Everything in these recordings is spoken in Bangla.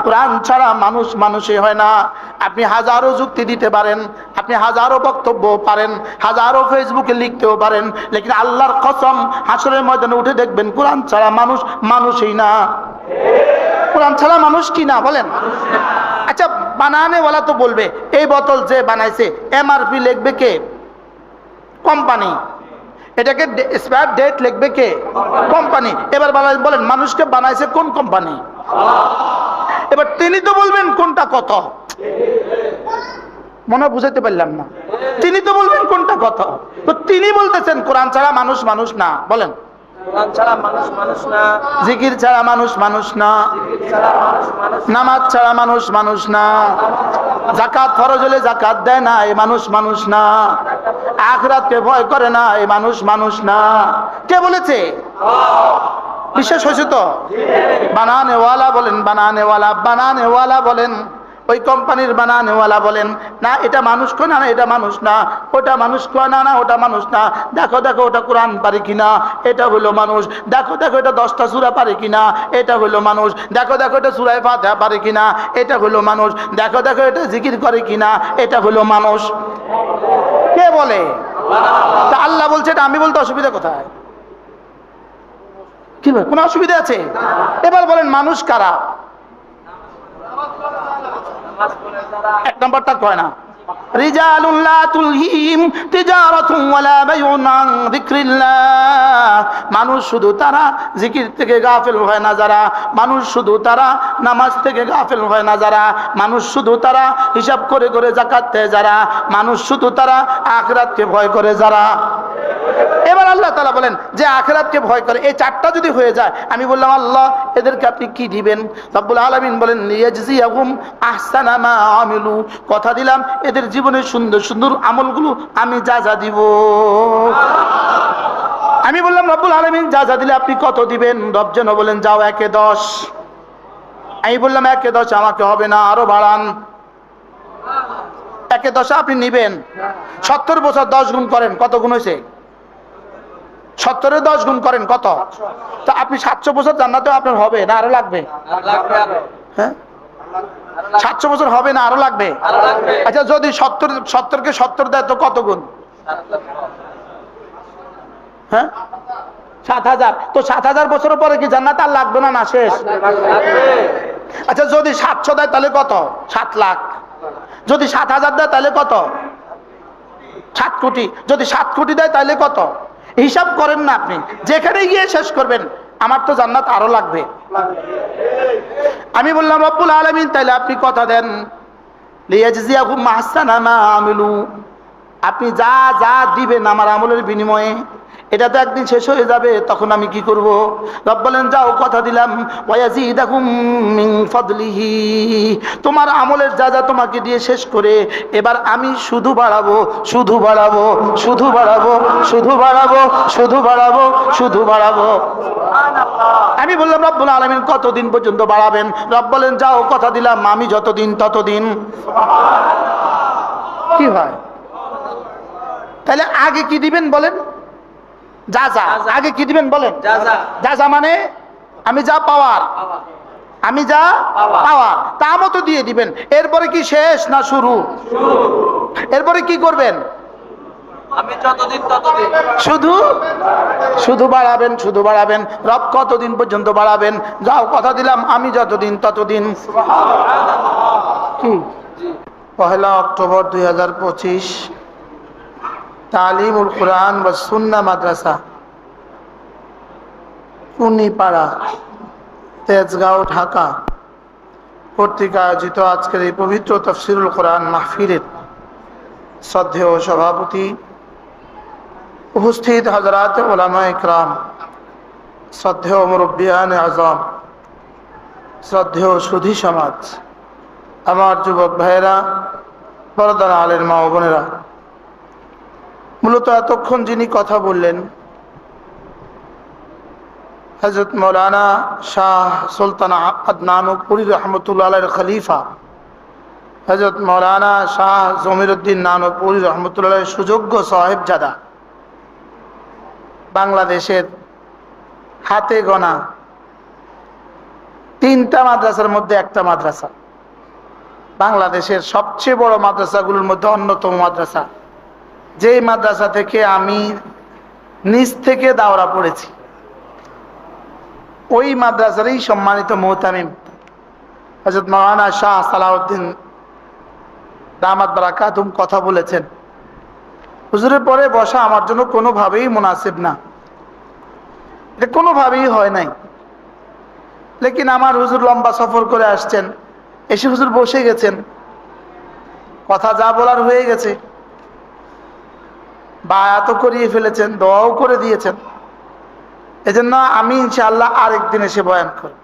কোরআন ছাড়া মানুষ মানুষই হয় না। আপনি হাজারো যুক্তি দিতে পারেন, আপনি হাজারো বক্তব্য পারেন, হাজারো ফেসবুকে লিখতেও পারেন, লেকিন আল্লাহর কসম হাসরের ময়দানে উঠে দেখবেন কোরআন ছাড়া মানুষ মানুষই না। কোরআন ছাড়া মানুষ কি না বলেন? আচ্ছা, বানানেওয়ালা তো বলবে এই বোতল যে বানাইছে এমআরপি লিখবে কে? কোম্পানি। এটাকে এক্সপায়ার ডেট লিখবে কে? কোম্পানি। এবার বলেন মানুষকে বানাইছে কোন কোম্পানি? এবার তিনি তো বলবেন কোনটা কত। মনে বুঝাইতে পারলাম না। তিনি তো বলবেন কোনটা কত। তো তিনি বলতেছেন কোরআন ছাড়া মানুষ মানুষ না। বলেন কোরআন ছাড়া মানুষ মানুষ না, জিকির ছাড়া মানুষ মানুষ না, নামাজ ছাড়া মানুষ মানুষ না, যাকাত ফরজ হলে যাকাত দেয় না এই মানুষ মানুষ না, আখিরাতকে ভয় করে না এই মানুষ মানুষ না। কে বলেছে? বিশ্বাস হয়েছে তো? বানানেওয়ালা বলেন, বানানেওয়ালা, বানানেওয়ালা বলেন, ওই কোম্পানির বানানেওয়ালা বলেন না এটা মানুষ কয় না, না এটা মানুষ না, ওটা মানুষ কয় না, না ওটা মানুষ না। দেখো দেখো ওটা কোরআন পারে কিনা, এটা হলো মানুষ। দেখো দেখো এটা 10টা সূরা পারে কিনা, এটা হলো মানুষ। দেখো দেখো এটা সূরা ফাতিহা পারে কিনা, এটা হলো মানুষ। দেখো দেখো এটা জিকির করে কিনা, এটা হলো মানুষ। কে বলে? তা আল্লাহ বলছে এটা আমি বলতে অসুবিধা কোথায়? কি ভাই কোনো অসুবিধা আছে? এবার বলেন মানুষ কারা? এক নম্বরটা কয় না, রিজালুন লা তুলহিহিম তিজারাতুন ওয়ালা বাইউন আন যিকরিল্লাহ। মানুষ শুধু তারা জিকির থেকে গাফিল হয় না যারা, মানুষ শুধু তারা নামাজ থেকে গাফিল হয় না যারা, মানুষ শুধু তারা হিসাব করে করে যাকাত দেয় যারা, মানুষ শুধু তারা আখিরাতকে ভয় করে যারা। এবার আল্লাহ তাআলা বলেন যে আখিরাতকে ভয় করে, এই চারটা যদি হয়ে যায়, আমি বললাম আল্লাহ এদেরকে আপনি কি দিবেন? রব্বুল আলামিন বলেন লিয়াজজিয়াহুম আহসানা মা আমিলু। কথা দিলাম এদের জীবনের সুন্দর সুন্দর আমলগুলো আমি যা যা দিব। আমি বললাম রব্বুল আলামিন যা যা দিলে আপনি কত দিবেন? রব যেন বলেন যাও 1 এ 10। আমি বললাম 1 এ 10 আমাকে হবে না, আরো বাড়ান। 1 এ 10 আপনি নিবেন, 70 বছর 10 গুণ করেন, কত গুণ হয়েছে? 70 এ 10 গুণ করেন কত? তা আপনি 700 বছর জান্নাতে আপনার হবে না আরো লাগবে? হ্যাঁ 700 বছর হবে না আরো লাগবে? আচ্ছা যদি 70 কে 70 দেয় তো কত গুণ? হ্যাঁ 7000। তো 7000 বছরের পরে কি জান্নাত আর লাগবে না? না শেষ? আচ্ছা যদি 700 দেয় তাহলে কত? 7 লাখ। যদি 7000 দেয় তাহলে কত? 7 কোটি। যদি 7 কোটি দেয় তাহলে কত? হিসাব করেন না আপনি, যেখানে গিয়ে শেষ করবেন আমার তো জান্নাত আরো লাগবে। আমি বললাম রব্বুল আলামিন তাইলে আপনি কথা দেন লিয়াজজিয়াহুম আহসানা মা আমিলু। আপনি যা যা দিবেন আমার আমলের বিনিময়ে এটা তো একদিন শেষ হয়ে যাবে, তখন আমি কি করব? রব বলেন যাও কথা দিলাম ওয়ায়াজিদাকুম মিন ফাদলিহি। তোমার আমলের যা যা তোমাকে দিয়ে শেষ করে এবার আমি শুধু বাড়াবো, শুধু বাড়াবো, শুধু বাড়াবো, শুধু বাড়াবো, শুধু বাড়াবো, শুধু বাড়াবো। আমি বললাম রব্বুল আলামিন কতদিন পর্যন্ত বাড়াবেন? রব বলেন যাও কথা দিলাম আমি যতদিন ততদিন। কি হয় তাহলে? আগে কি দিবেন বলেন? যা যা। আগে কি দিবেন বলেন? যা যা মানে আমি যা পাওয়ার, আমি যা পাওয়ার তা মতো দিয়ে দিবেন। এরপরে কি শেষ না শুরু? এরপরে কি করবেন? আমি যতদিন ততদিন শুধু শুধু বাড়াবেন, শুধু বাড়াবেন। রব কতদিন পর্যন্ত বাড়াবেন? যাও কথা দিলাম আমি যতদিন ততদিন। কি 1 অক্টোবর 2025 তালিমুল কোরআন ওয়া সুন্নাহ মাদ্রাসা কুনিপাড়া তেজগাঁও ঢাকা কর্তৃক আয়োজিত আজকের এই পবিত্র তাফসীরুল কোরআন মাহফিলের শ্রদ্ধেয় সভাপতি, উপস্থিত হযরত উলামায়ে ইকরাম, শ্রদ্ধেয় মুরব্বিয়ানে আযম, শ্রদ্ধেয় সুধী সমাজ, আমার যুবক ভাইয়েরা, পর্দার আলের মা ও বোনেরা, মূলত এতক্ষণ যিনি কথা বললেন হযরত মৌলানা শাহ সুলতান নানুপুরী রহমতুল্লাহ আলাইহির খলিফা হযরত মৌলানা শাহ জমিরুদ্দিন নানুপুরী রহমতুল্লাহ আলাইহির সুযোগ্য সাহেবজাদা, বাংলাদেশের হাতে গোনা তিনটা মাদ্রাসার মধ্যে একটা মাদ্রাসা, বাংলাদেশের সবচেয়ে বড় মাদ্রাসাগুলোর মধ্যে অন্যতম মাদ্রাসা, যেই মাদ্রাসা থেকে আমি নিজ থেকে দাওরা পড়েছি। ওই মাদ্রাসারই সম্মানিত মুহতামিম হযরত মাওলানা শাহ সালাউদ্দিন দামাত বারাকাতুহুম কথা বলেছেন। হুজুরের পরে বসা আমার জন্য কোনোভাবেই মুনাসিব না, এটা কোনোভাবেই হয় নাই। লেকিন আমার হুজুর লম্বা সফর করে আসছেন, এসে হুজুর বসে গেছেন, কথা যা বলার হয়ে গেছে, বায়াতও করিয়ে ফেলেছেন, দোয়াও করে দিয়েছেন। এজন্য আমি ইনশাআল্লাহ আরেকদিন এসে বয়ান করব।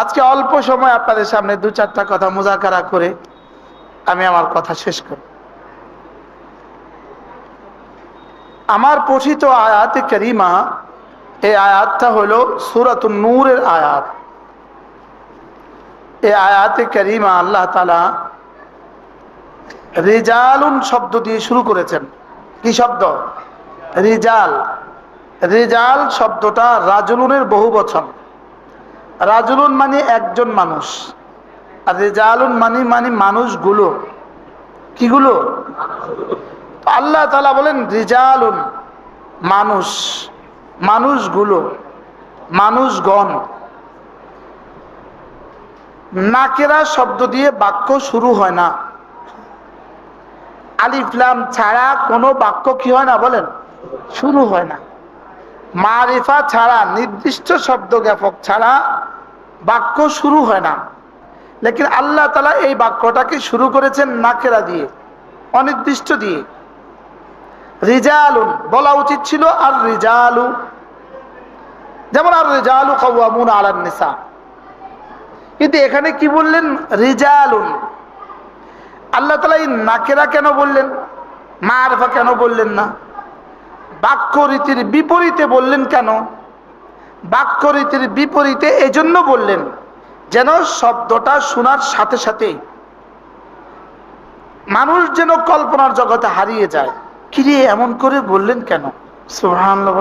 আজকে অল্প সময় আপনাদের সামনে দু চারটা কথা মুযাকারা করে আমি আমার কথা শেষ করব। আমার পঠিত আয়াতে কারিমা, এই আয়াতটা হলো সূরাতুন নূরের আয়াত। এই আয়াতে কারিমা আল্লাহ তাআলা রিজালুন শব্দ দিয়ে শুরু করেছেন। কি শব্দ? রিজাল। রিজাল শব্দটা রাজুলুনের বহু বচন। রাজুলুন মানে একজন মানুষ, আর রিজালুন মানে মানুষগুলো। কিগুলো? আল্লাহ তাআলা বলেন রিজালুন মানুষ, মানুষগুলো, মানুষগণ। নাকেরা শব্দ দিয়ে বাক্য শুরু হয় না। আলিফ লাম ছাড়া কোনো বাক্য কি হয় না বলেন? শুরু হয় না। মারিফা ছাড়া, নির্দিষ্ট শব্দ জ্ঞাপক ছাড়া বাক্য শুরু হয় না। লেকিন আল্লাহ তাআলা এই বাক্যটাকে শুরু করেছেন নাকেরা দিয়ে, অনির্দিষ্ট দিয়ে। রিজালুন বলা উচিত ছিল আর রিজালু, যেমন আর রিজালু কাওয়ামুনা আলান নিসা, কিন্তু এখানে কি বললেন? রিজালুন। আল্লাহ তাআলা এই নাকেরা কেন বললেন, মারফা কেন বললেন না? বাক্য রীতির বিপরীতে বললেন কেন? বাক্য রীতির বিপরীতে এজন্য বললেন যেন শব্দটা শোনার সাথে সাথে মানুষ যেন কল্পনার জগতে হারিয়ে যায়। কিরে এমন করে বললেন কেন? সুবহানাল্লাহ।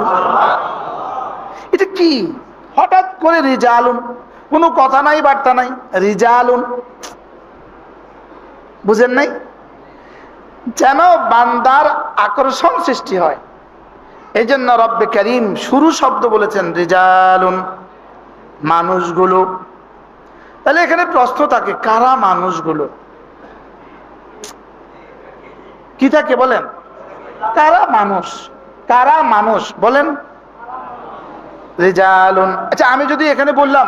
এটা কি হঠাৎ করে রিজালুন, কোনো কথা নাই বার্তা নাই, রিজালুন বুঝেন নাই? যেন বান্দার আকর্ষণ সৃষ্টি হয়, এই জন্য রব্বে কারীম শুরু শব্দ বলেছেন রিজালুন, মানুষগুলো। তাহলে এখানে প্রশ্ন থাকে, কারা মানুষগুলো? কি থাকে বলেন? কারা মানুষ? কারা মানুষ বলেন? রিজালুন। আচ্ছা, আমি যদি এখানে বললাম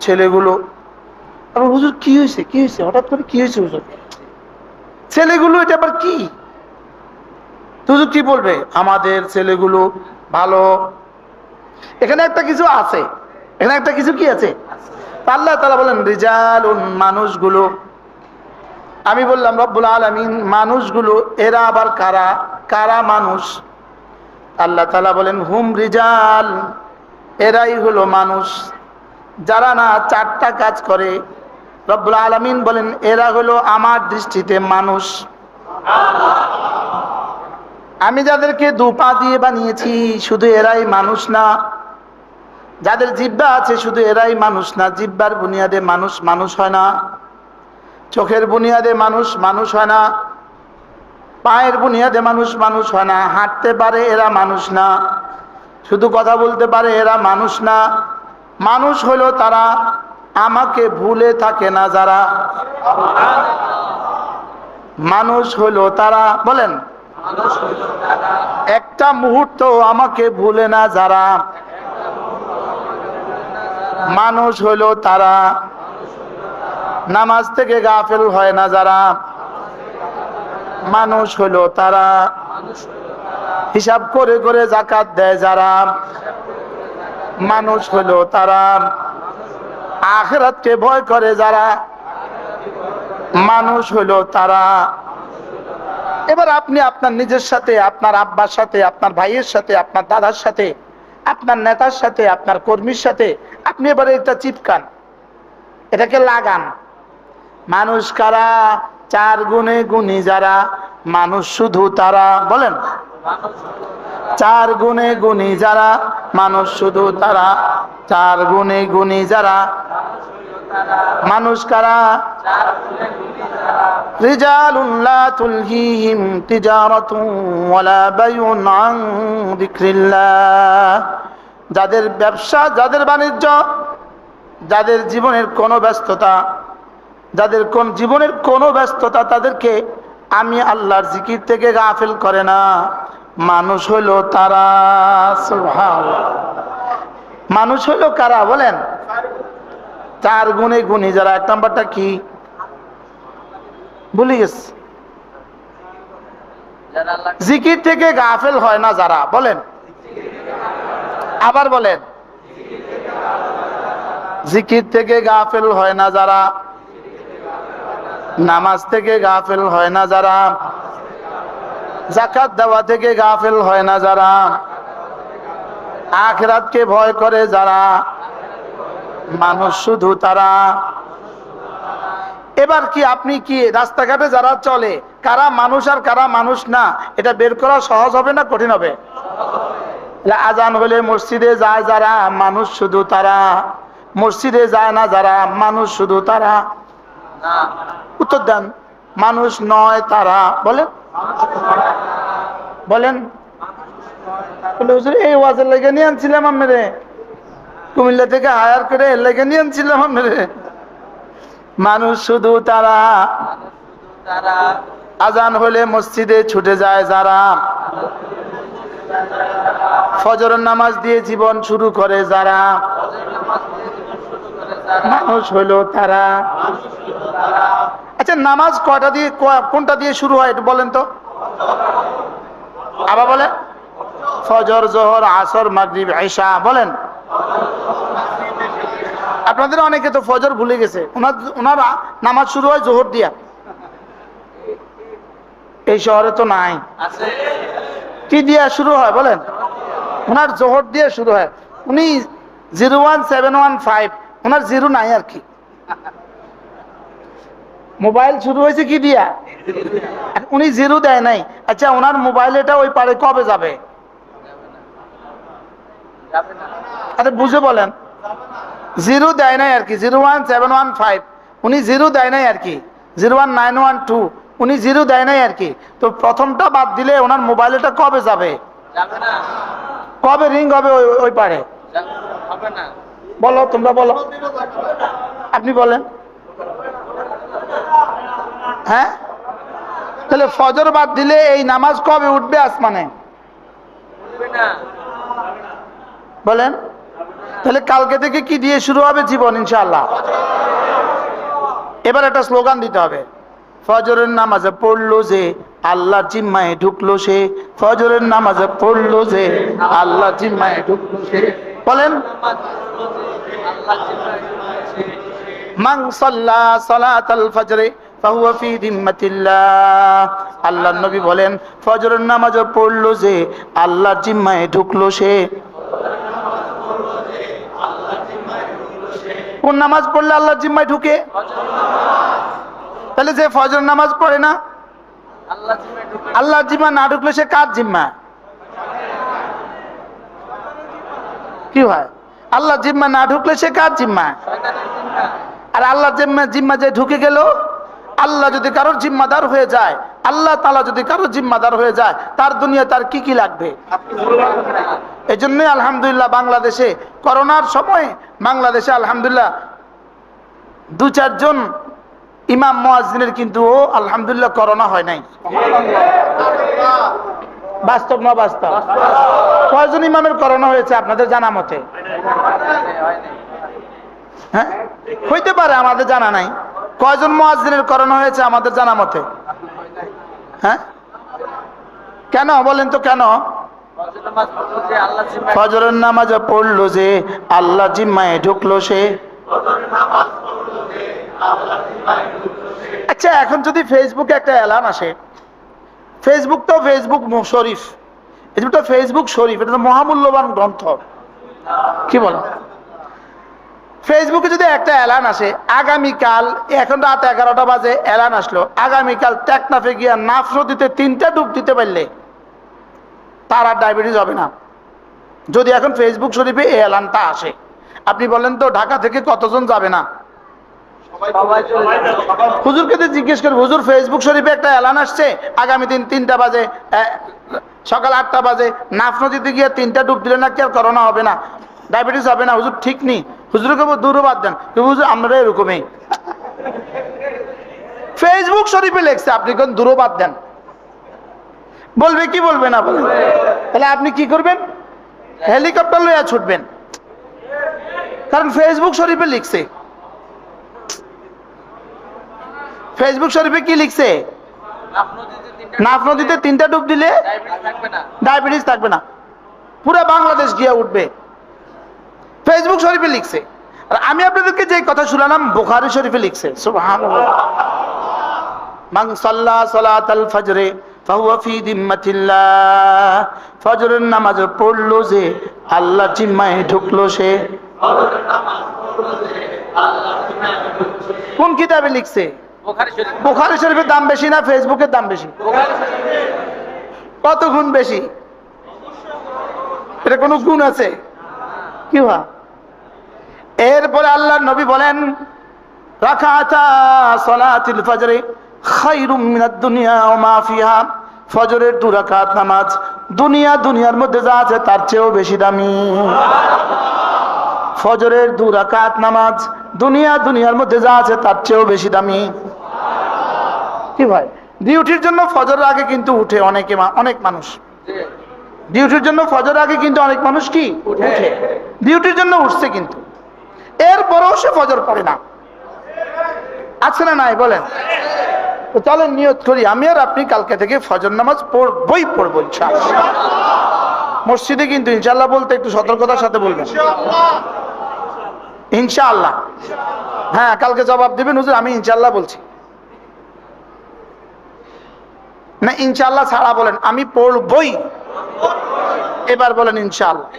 ছেলেগুলো, আবার হুজুর কি হয়েছে, কি হয়েছে, হঠাৎ করে কি হয়েছে হুজুর? ছেলেগুলো এটা আবার কি? হুজুর কি বলবে? আমাদের ছেলেগুলো ভালো। এখানে একটা কিছু আছে, এখানে একটা কিছু কি আছে? আল্লাহ তাআলা বলেন রিজালুন, মানুষগুলো। আমি বললাম রব্বুল আলামিন মানুষগুলো, এরা আবার কারা? কারা মানুষ? আল্লাহ তাআলা বলেন হুম রিজাল, এরাই হলো মানুষ যারা না চারটা কাজ করে। রব্বুল আলামিন বলেন এরা হলো আমার দৃষ্টিতে মানুষ। আমি যাদেরকে দুপা দিয়ে বানিয়েছি শুধু এরাই মানুষ না, যাদের জিহ্বা আছে শুধু এরাই মানুষ না, জিহ্বার বুনিয়াদে মানুষ মানুষ হয় না, চোখের বুনিয়াদে মানুষ মানুষ হয় না, পায়ের বুনিয়াদে মানুষ মানুষ হয় না, হাঁটতে পারে এরা মানুষ না, শুধু কথা বলতে পারে এরা মানুষ না। মানুষ হলো তারা আমাকে ভুলে থাকে না যারা। মানুষ হলো তারা, বলেন একটা মুহূর্ত আমাকে ভুলে না যারা। মানুষ হলো তারা নামাজ থেকে গাফেল হয় না যারা। মানুষ হলো তারা হিসাব করে করে যাকাত দেয় যারা। মানুষ হলো তারা আখিরাতকে ভয় করে যারা। মানুষ হলো তারা। এবার আপনি আপনার নিজের সাথে, আপনার আব্বার সাথে, আপনার ভাইয়ের সাথে, আপনার দাদার সাথে, আপনার নেতার সাথে, আপনার কর্মীর সাথে আপনি এবারে এটা চিপকান, এটাকে লাগান। মানুষ কারা? চার গুণে গুণী যারা, মানুষ শুধু তারা। বলেন চার গুণে গুণী যারা মানুষ শুধু তারা, চার গুণে গুণী যারা মানুষ কারা? রিজালুন লা তুলহিহিম তিজারাতুন ওয়ালা বাইউন আন যিকরিল্লাহ, যাদের ব্যবসা, যাদের বাণিজ্য, যাদের জীবনের কোনো ব্যস্ততা, যাদের জীবনের কোনো ব্যস্ততা তাদেরকে আমি আল্লাহর জিকির থেকে গাফিল করে না, মানুষ হইল তারা। সুবহানাল্লাহ। মানুষ হইল কারা বলেন? চার গুণে গুণী যারা। এক নাম্বারটা কি ভুলে গেছে? জিকির থেকে গাফিল হয় না যারা, বলেন আবার বলেন। জিকির থেকে গাফিল হয় না যারা, নামাজ থেকে গাফিল হয় না যারা, যাকাত দেওয়া থেকে গাফিল হয় না যারা, আখিরাতকে ভয় করে যারা, মানুষ শুধু তারা। এবার কি আপনি কি রাস্তাঘাটে যারা চলে কারা মানুষ আর কারা মানুষ না, এটা বের করা সহজ হবে না কঠিন হবে? আজান হলে মসজিদে যায় যারা, মানুষ শুধু তারা, মসজিদে যায় না যারা, মানুষ শুধু তারা। উত্তর দেন। মানুষ নয় তারা, বলেন বলেন। এই ওয়াজের লেগে নিয়ে আনছিলাম আপনারে, কুমিল্লা থেকে হায়ার করে লেগে নিয়ে আনছিলাম আপনারে। মানুষ শুধু তারা, আজান হলে মসজিদে ছুটে যায় যারা, ফজরের নামাজ দিয়ে জীবন শুরু করে যারা, মানুষ হইল তারা। আচ্ছা, নামাজ কয়টা দিয়ে, কোনটা দিয়ে শুরু হয় একটু বলেন তো? আবার বলেন। ফজর, জোহর, আসর, মাগরিব, ইশা। বলেন। আপনাদের অনেকে তো ফজর ভুলে গেছে, ওনারা নামাজ শুরু হয় জোহর দিয়া। এই শহরে তো নাই। কি দিয়া শুরু হয় বলেন? ওনার জোহর দিয়ে শুরু হয়। উনি 01715, ওনার জিরো নাই আর কি। মোবাইল শুরু হয়েছে কি দিয়া? উনি জিরো দেয় নাই। আচ্ছা, ওনার মোবাইল এটা ওই পারে কবে যাবে? আরে বুঝে বলেন। জিরো দেয় নাই আর কি। 01715 উনি জিরো দেয় নাই আর কি। 01912 উনি জিরো দেয় নাই আর কি। তো প্রথমটা বাদ দিলে ওনার মোবাইল এটা কবে যাবে? কবে রিং হবে ওই পারে? বলো, তোমরা বলো, আপনি বলেন। হ্যাঁ, তাহলে ফজর বাদ দিলে এই নামাজ কবে উঠবে আসমানে? বলেন। তাহলে কালকে থেকে কি দিয়ে শুরু হবে জীবন ইনশাআল্লাহ? এবার একটা স্লোগান দিতে হবে। ফজরের নামাজে পড়লো যে আল্লাহ জিম্মায় ঢুকলো সে, ফজরের নামাজে পড়লো যে আল্লাহ জিম্মায় ঢুকলো সে। বলেন। মান সাল্লা সালাতাল ফজরে ফাহুয়া ফি যিম্মাতিল্লাহ। আল্লাহর নবী বলেন, ফজরের নামাজে পড়লো যে আল্লাহর জিম্মায় ঢুকলো সে। কোন নামাজ পড়লে আল্লাহর জিম্মায় ঢুকে? তাহলে যে ফজর নামাজ পড়ে না, আল্লাহর জিম্মা না ঢুকলে সে কার জিম্মা? কি হয়? আল্লাহ জিম্মা না ঢুকলে সে কার জিম্মা? আর আল্লাহ জিম্মা যে ঢুকে গেল, আল্লাহ যদি কারোর জিম্মাদার হয়ে যায়, আল্লাহ তাআলা যদি কারোর জিম্মাদার হয়ে যায়, তার দুনিয়া তার কি কি লাগবে? এই জন্যই আলহামদুলিল্লাহ বাংলাদেশে করোনার সময় বাংলাদেশে আলহামদুলিল্লাহ 2-4 জন ইমাম মুয়াজ্জিনের কিন্তু আলহামদুলিল্লাহ করোনা হয় নাই। বাস্তব না বাস্তব? কয়জন ইমামের করোনা হয়েছে আপনাদের জানা মতে? হ্যাঁ, হইতে পারে, আমাদের জানা নাই। কয়জন মুয়াজ্জিনের করোনা হয়েছে আমাদের জানা মতে? হ্যাঁ, কেন বলেন তো কেন? ফজরের নামাজে পড়লো যে আল্লাহ জিম্মায় ঢুকলো সে। আচ্ছা, এখন যদি ফেসবুকে একটা এলান আসে, ফেসবুক তো ফেসবুক শরীফ, এটা ফেসবুক শরীফ, এটা তো মহামূল্যবান গ্রন্থ, কি বলো? ফেসবুকে যদি একটা এলান আসে, আগামীকাল, এখন রাত 11টা বাজে এলান আসলো, আগামীকাল টেকনাফে গিয়া নাফ নদীতে 3টা ডুব দিতে পারলে তার আর ডায়াবেটিস হবে না। যদি এখন ফেসবুক শরীফে এই এলানটা আসে, আপনি বলেন তো ঢাকা থেকে কতজন যাবে না? সবাই চলে যাবে। হুজুরকে তো জিজ্ঞেস করবে, হুজুর ফেসবুক শরীফে একটা এলান আসছে, আগামী দিন 3টা বাজে, সকাল 8টা বাজে নাফ নদীতে গিয়ে 3টা ডুব দিলে না কি আর করোনা হবে না, ডায়াবেটিস হবে না? হুজুর ঠিক নেই। হুজুরকে দূরে বাদ দেন, হুজুর আমরা এরকমই। ফেসবুক শরীফে লেখছে, আপনি কোন দূরে বাদ দেন, বলবে কি বলবে না বলবে? তাহলে আপনি কি করবেন? হেলিকপ্টার লইয়া ছুটবেন, কারণ ফেসবুক শরীফে লিখছে। ফেসবুক শরীফে কি লিখছে? নাফ নদীতে 3টা ডুব দিলে ডায়াবেটিস থাকবে না, পুরো বাংলাদেশ গিয়ে উঠবে। ফেসবুক শরীফে লিখছে। আর আমি আপনাদেরকে যে কথা শুনালাম বুখারী শরীফে লিখছে। সুবহানাল্লাহ। মান সাল্লা সালাতাল ফজরে ফাহুয়া ফি দিম্মাতিল্লাহ। ফজরের নামাজ পড়লো যে আল্লাহ জিম্মায় ঢুকলো সে। কোন কিতাবে লিখছে? বুখারী শরীফের দাম বেশি না ফেসবুকের দাম বেশি? কত গুণ বেশি? এটা কোনো গুণ আছে কি হয়? এরপরে আল্লাহর নবী বলেন, রাকাতা সালাতুল ফজরে খায়রুম মিনাদ দুনিয়া ওয়া মা ফিহা। ফজরের 2 রাকাত নামাজ দুনিয়ার মধ্যে যা আছে তার চেয়েও বেশি দামি। ফজরের 2 রাকাত নামাজ দুনিয়ার মধ্যে যা আছে তার চেয়েও বেশি দামি। কি ভাই, ডিউটির জন্য ফজরের আগে কিন্তু উঠে অনেক মানুষ। ডিউটির জন্য ফজরের আগে কিন্তু অনেক মানুষ কি উঠে, ডিউটির জন্য উঠছে, কিন্তু এরপরেও সে ফজর পড়ে না। আছে না নাই বলেন? তো চলেন নিয়ত করি, আমি আর আপনি কালকে থেকে ফজর নামাজ পড়বো ইনশাআল্লাহ। মসজিদে কিন্তু ইনশাআল্লাহ বলতে একটু সতর্কতার সাথে বলবেন ইনশাআল্লাহ। হ্যাঁ, কালকে জবাব দিবেন, হুজুর আমি ইনশাআল্লাহ বলছি না। ইনশাআল্লাহ ছাড়া বলেন আমি পড়বই। এবার বলেন ইনশাআল্লাহ।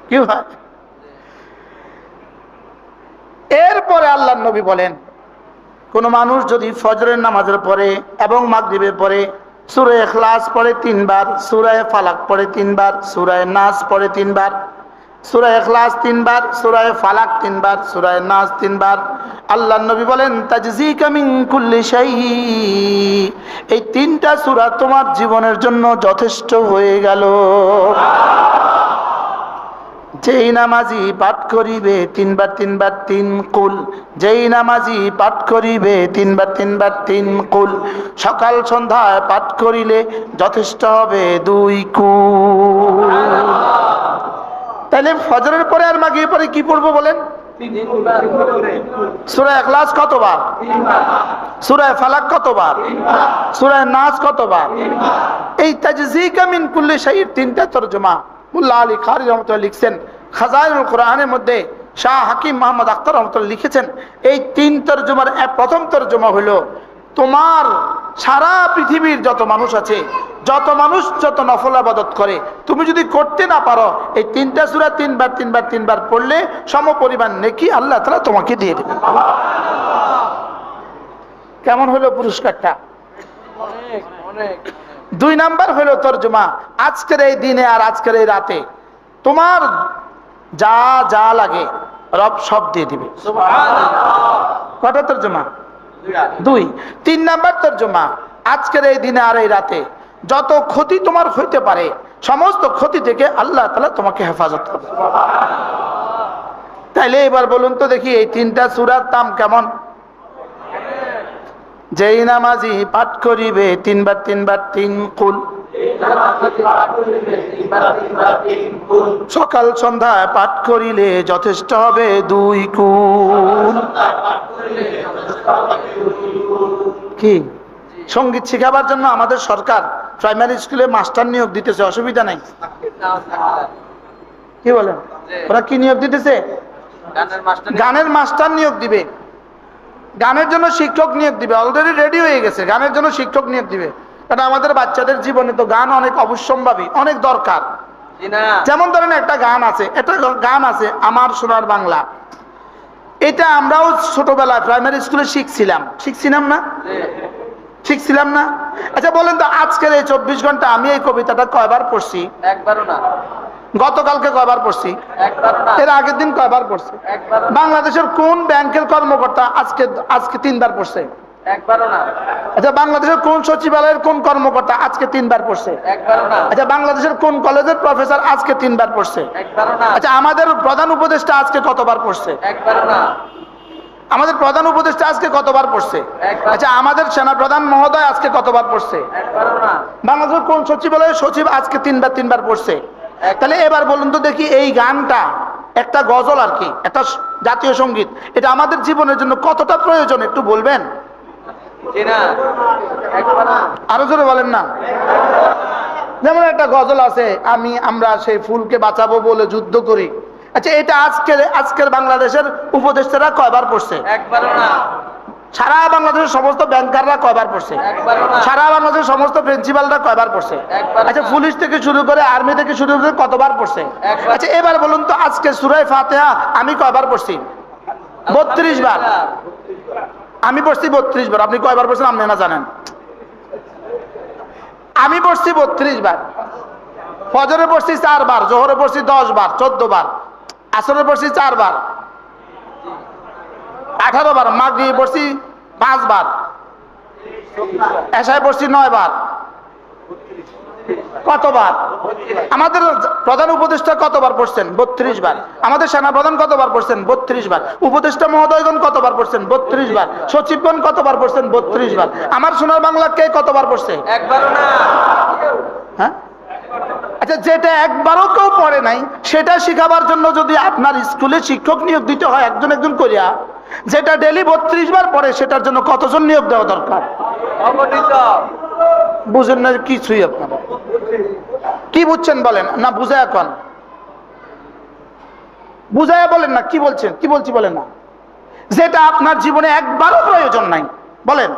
কি হয়? এরপরে আল্লাহর নবী বলেন, কোন মানুষ যদি ফজরের নামাজের পরে এবং মাগরিবের পরে সূরা ইখলাস পড়ে 3 বার, সূরা ফালাক পড়ে 3 বার, সূরা নাস পড়ে 3 বার, সূরা ইখলাস 3 বার, সূরা ফালাক 3 বার, সূরা নাস 3 বার, আল্লাহর নবী বলেন তাজজিকা মিন কুল্লি শাই। এই 3টা সূরা তোমার জীবনের জন্য যথেষ্ট হয়ে গেল। যেই নামাজি পাঠ করিবে 3 বার 3 বার 3 কুল, যেই নামাজি পাঠ করিবে 3 বার 3 বার 3 কুল, সকাল সন্ধ্যায় পাঠ করিলে যথেষ্ট হবে 2 কুল। তাহলে ফজরের পরে আর মাগরিবের পরে কি পড়বো বলেন? সূরা ইখলাস কতবার? সূরা ফালাক কতবার? সূরা নাস কতবার? এই তাজজিকা মিন কুল্লি শাই'র 3টা তরজমা মুল্লা আলী খারি রহমতুল্লাহ লিখছেন। খাজাইনুল কোরআনের মধ্যে শাহ হাকিম মোহাম্মদ আখতার রহমতুল্লাহ লিখেছেন, এই 3 তরজমার প্রথম তরজমা হলো, তোমার সারা পৃথিবীর যত মানুষ আছে, যত মানুষ যত নফল ইবাদত করে, তুমি যদি করতে না পারো এই 3টা সূরা 3 বার 3 বার 3 বার পড়লে সমপরিমাণ নেকি আল্লাহ তাআলা তোমাকে দিয়ে দেবে। কেমন হলো পুরস্কারটা? অনেক 2 নাম্বার হলো তরজমা, আজকের এই দিনে আর আজকের এই রাতে তোমার যা যা লাগে রব সব দিয়ে দিবে। কটা তরজমা? 2। 3 নাম্বার তরজমা, আজকের এই দিনে আর এই রাতে যত ক্ষতি তোমার হইতে পারে সমস্ত ক্ষতি থেকে আল্লাহ তাআলা তোমাকে হেফাজত করবে। তাইলে এবার বলুন তো দেখি এই 3টা সূরার দাম কেমন? যেই নামাজি পাঠ করিবে 3 বার 3 বার 3 কুল, সকাল সন্ধ্যায় পাঠ করিলে যথেষ্ট হবে 2 কুল। কি সঙ্গীত শেখাবার জন্য আমাদের সরকার প্রাইমারি স্কুলে মাস্টার নিয়োগ দিতেছে, অসুবিধা নাই? কি বলেন? ওরা কি নিয়োগ দিতেছে? গানের মাস্টার নিয়োগ দিবে, গানের জন্য শিক্ষক নিয়োগ দিবে, অলরেডি রেডি হয়ে গেছে, গানের জন্য শিক্ষক নিয়োগ দিবে। কারণ আমাদের বাচ্চাদের জীবনে তো গান অনেক অবশ্যম্ভাবী, অনেক দরকার। যেমন ধরেন একটা গান আছে আমার সোনার বাংলা, এটা আমরাও ছোটবেলায় প্রাইমারি স্কুলে শিখছিলাম না? ঠিক ছিলাম না? আচ্ছা বলেন তো, আজকের এই 24 ঘন্টা আমি এই কবিতাটা কয়বার পড়ছি? একবারও না, গতকালকে কয়বার পড়ছি? একবারও না, এর আগের দিন কয়বার পড়ছি? একবারও না, বাংলাদেশের কোন ব্যাংকের কর্মকর্তা আজকে আজকে 3 বার পড়ছে? একবারও না, আচ্ছা বাংলাদেশের কোন সচিবালয়ের কোন কর্মকর্তা আজকে 3 বার পড়ছে? একবারও না, আচ্ছা বাংলাদেশের কোন কলেজের প্রফেসর আজকে 3 বার পড়ছে? একবারও না, আচ্ছা আমাদের প্রধান উপদেষ্টা আজকে কতবার পড়ছে? একবারও না, আমাদের প্রধান উপদেষ্টা আজকে কতবার পড়ছে? একবার। আচ্ছা আমাদের সেনাপ্রধান মহোদয় আজকে কতবার পড়ছে? একবারও না, বাংলাদেশের কোন সচিবালয়ের সচিব আজকে 3 বার পড়ছে? তাহলে এবার বলুন তো দেখি, এই গানটা একটা গজল আর কি, একটা জাতীয় সঙ্গীত, এটা আমাদের জীবনের জন্য কতটা প্রয়োজন একটু বলবেন? জি না, একবার না, আরো জোরে বলেন না। যেমন একটা গজল আছে, আমরা সেই ফুলকে বাঁচাবো বলে যুদ্ধ করি। আচ্ছা এটা আজকের বাংলাদেশের উপদেষ্টারা কয়বার পড়ছে? একবারও না, সারা বাংলাদেশের সমস্ত ব্যাংকাররা কয়বার পড়ছে? একবারও না, সারা বাংলাদেশের সমস্ত প্রিন্সিপালরা কয়বার পড়ছে? একবার। আচ্ছা পুলিশ থেকে শুরু করে আর্মি থেকে শুরু করে কতবার পড়ছে? একবার। আচ্ছা এবার বলুন তো, আজকে সূরা ফাতিহা আমি কয়বার পড়ছি? 32 বার। আমি পড়ছি 32 বার। আপনি কয়বার পড়ছেন আপনি না জানেন? আমি পড়ছি 32 বার। ফজরে পড়ছি 4 বার, জোহরে পড়ছি 10 বার, 14 বার, আসরে পড়ছি 4 বার, 18 বার, মাগরিবে পড়ছি 5 বার, এশায় পড়ছি 9 বার। কতবার? আমাদের প্রধান উপদেষ্টা কতবার পড়ছেন? 32 বার। আমাদের সেনাপ্রধান কতবার পড়ছেন? 32 বার। উপদেষ্টা মহোদয়গণ কতবার পড়ছেন? 32 বার। সচিবগণ কতবার পড়ছেন? 32 বার। আমার সোনার বাংলা কে কতবার পড়ছে? একবারও না, হ্যাঁ? আচ্ছা যেটা একবারও কেউ পড়ে নাই, সেটা শিখাবার জন্য যদি আপনার স্কুলে শিক্ষক নিয়োগ দিতে হয় একজন একজন করিয়া, যেটা ডেলি 32 বার পড়ে, সেটার জন্য কতজন নিয়োগ দেওয়া দরকার? অগণিত। বুঝেন না কিছুই আপনারা? কি বুঝছেন বলেন না, বুঝায় এখন বুঝায় বলেন না, কি বলছেন, কি বলছি বলেন না। যেটা আপনার জীবনে একবারও প্রয়োজন নাই বলেন,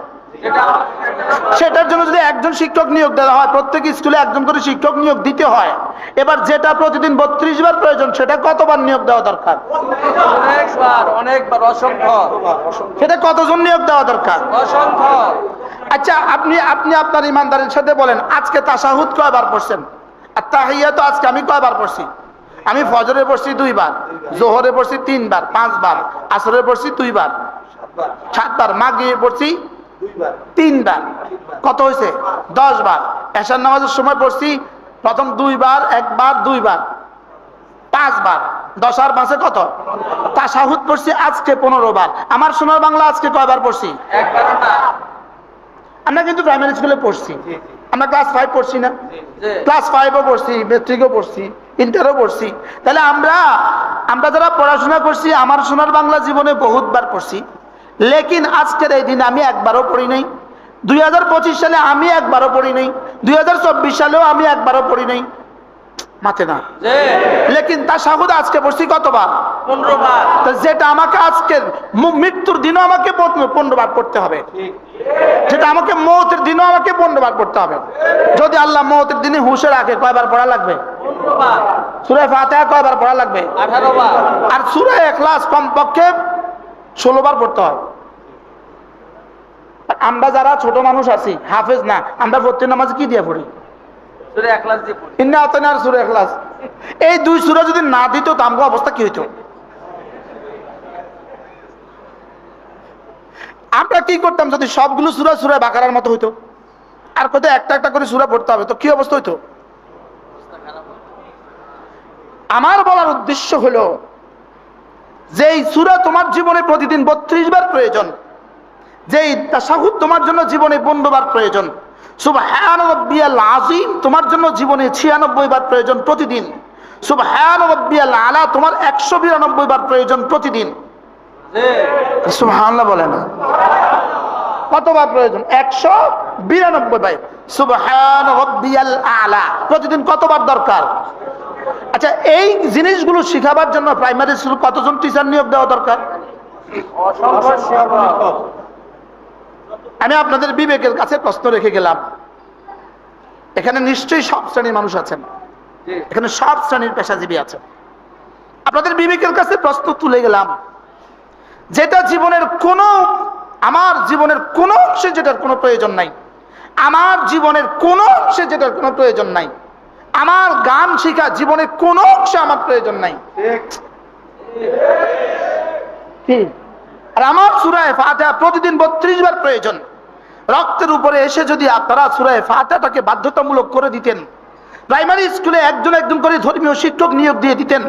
সেটার জন্য যদি একজন শিক্ষক নিয়োগ দেওয়া হয়, প্রত্যেক স্কুলে একজন করে শিক্ষক নিয়োগ দিতে হয়, এবার যেটা প্রতিদিন 32 বার প্রয়োজন, সেটা কতবার নিয়োগ দেওয়া দরকার? অনেকবার, অনেকবার, অসংখ্য, সেটা কতজন নিয়োগ দেওয়া দরকার? অসংখ্য। আচ্ছা আপনি আপনার ইমানদারের সাথে বলেন, আজকে তাশাহুদ কয়বার পড়ছেন? আর তাহিয়াত আজকে আমি কয়বার পড়ছি? আমি ফজরে পড়ছি 2 বার, জোহরে পড়ছি 3 বার, 5 বার, আসরে পড়ছি 2 বার, 7 বার, মাগরিবে পড়ছি 3 বার। কত হয়েছে? 10 বার। এশার নামাজের সময় পড়ছি প্রথম 2 বার, 1 বার, 2 বার, 5 বার। 10 আর 5 কত? তাশাহুদ পড়ছি আজকে 15 বার। আমার সোনার বাংলা আজকে কয়বার পড়ছি? একবারও না, আমরা কিন্তু প্রাইমারি স্কুলে পড়ছি, আমরা ক্লাস 5 পড়ছি না? জি। ক্লাস 5ও পড়ছি, মেট্রিকও পড়ছি, ইন্টারও পড়ছি। তাহলে আমরা যারা পড়াশোনা করছি, আমার সোনার বাংলা জীবনে বহুতবার পড়ছি, লেকিন আজকের এই দিনে আমি একবারও পড়ি নাই। 2025 সালে আমি একবারও পড়ি নাই, 2024 সালেও আমি একবারও পড়ি নাই, মাথে না। জি। লেকিন তাশাহুদ আজকে পড়ছি কতবার? 15 বার। তো যেটা আমাকে আজকের মৃত্যুর দিনও আমাকে 15 বার পড়তে হবে, যেটা আমাকে মৌতের দিনও আমাকে 15 বার পড়তে হবে। যদি আল্লাহ মৌতের দিনে হুঁশে রাখে, কয়বার পড়া লাগবে? 15 বার। সূরা ফাতিহা কয়বার পড়া লাগবে? 18 বার। আর সূরা ইখলাস কমপক্ষে 16 বার পড়তে হয়। আর আমরা যারা ছোট মানুষ আছি, হাফেজ না, আমরা প্রত্যেক নামাজে কি দিয়ে পড়ি? সূরা ইখলাস দিয়ে পড়ি। ইন্না আতাইনা আর সূরা ইখলাস। এই 2 সূরা যদি না দিত তো আমগো অবস্থা কি হইতো? আমরা কি করতাম যদি সবগুলো সূরা বাকারার মতো হইতো, আর কোথায় একটা একটা করে সূরা পড়তে হবে, তো কি অবস্থা হইতো? আমার বলার উদ্দেশ্য হলো, যেই সূরা তোমার জীবনে প্রতিদিন 32 বার প্রয়োজন, যেই তাশাহুদ তোমার জন্য জীবনে 15 বার প্রয়োজন, সুবহান রাব্বিয়াল আযীম তোমার জন্য জীবনে 96 বার প্রয়োজন প্রতিদিন, সুবহান রাব্বিয়াল আলা তোমার 192 বার প্রয়োজন প্রতিদিন। জি। সুবহানাল্লাহ বলে না? কতবার প্রয়োজন? 192 বার। সুবহান রাব্বিয়াল আলা প্রতিদিন কতবার দরকার? আচ্ছা এই জিনিসগুলো শিখাবার জন্য প্রাইমারি স্কুল কতজন টিচার নিয়োগ দেওয়া দরকার? অসংখ্য শিক্ষক। আমি আপনাদের বিবেকের কাছে প্রশ্ন রেখে গেলাম, এখানে নিশ্চয়ই সব শ্রেণীর মানুষ আছেন, জি। এখানে সব শ্রেণীর পেশাজীবী আছেন। আপনাদের বিবেকের কাছে প্রশ্ন তুলে গেলাম, যেটা জীবনের আমার জীবনের কোনো অংশে যেটার কোনো প্রয়োজন নাই, আমার জীবনের কোনো অংশে যেটার কোনো প্রয়োজন নাই, আমার গান শেখা জীবনের কোনো অংশে আমার প্রয়োজন নাই। কি? আর আমার সূরা ফাতিহা প্রতিদিন 32 বার প্রয়োজন। রক্তের উপরে এসে যদি আপনারা সূরা ফাতিহাটাকে বাধ্যতামূলক করে দিতেন, প্রাইমারি স্কুলে একজন একজন করে ধর্মীয় শিক্ষক নিয়োগ দিয়ে দিতেন,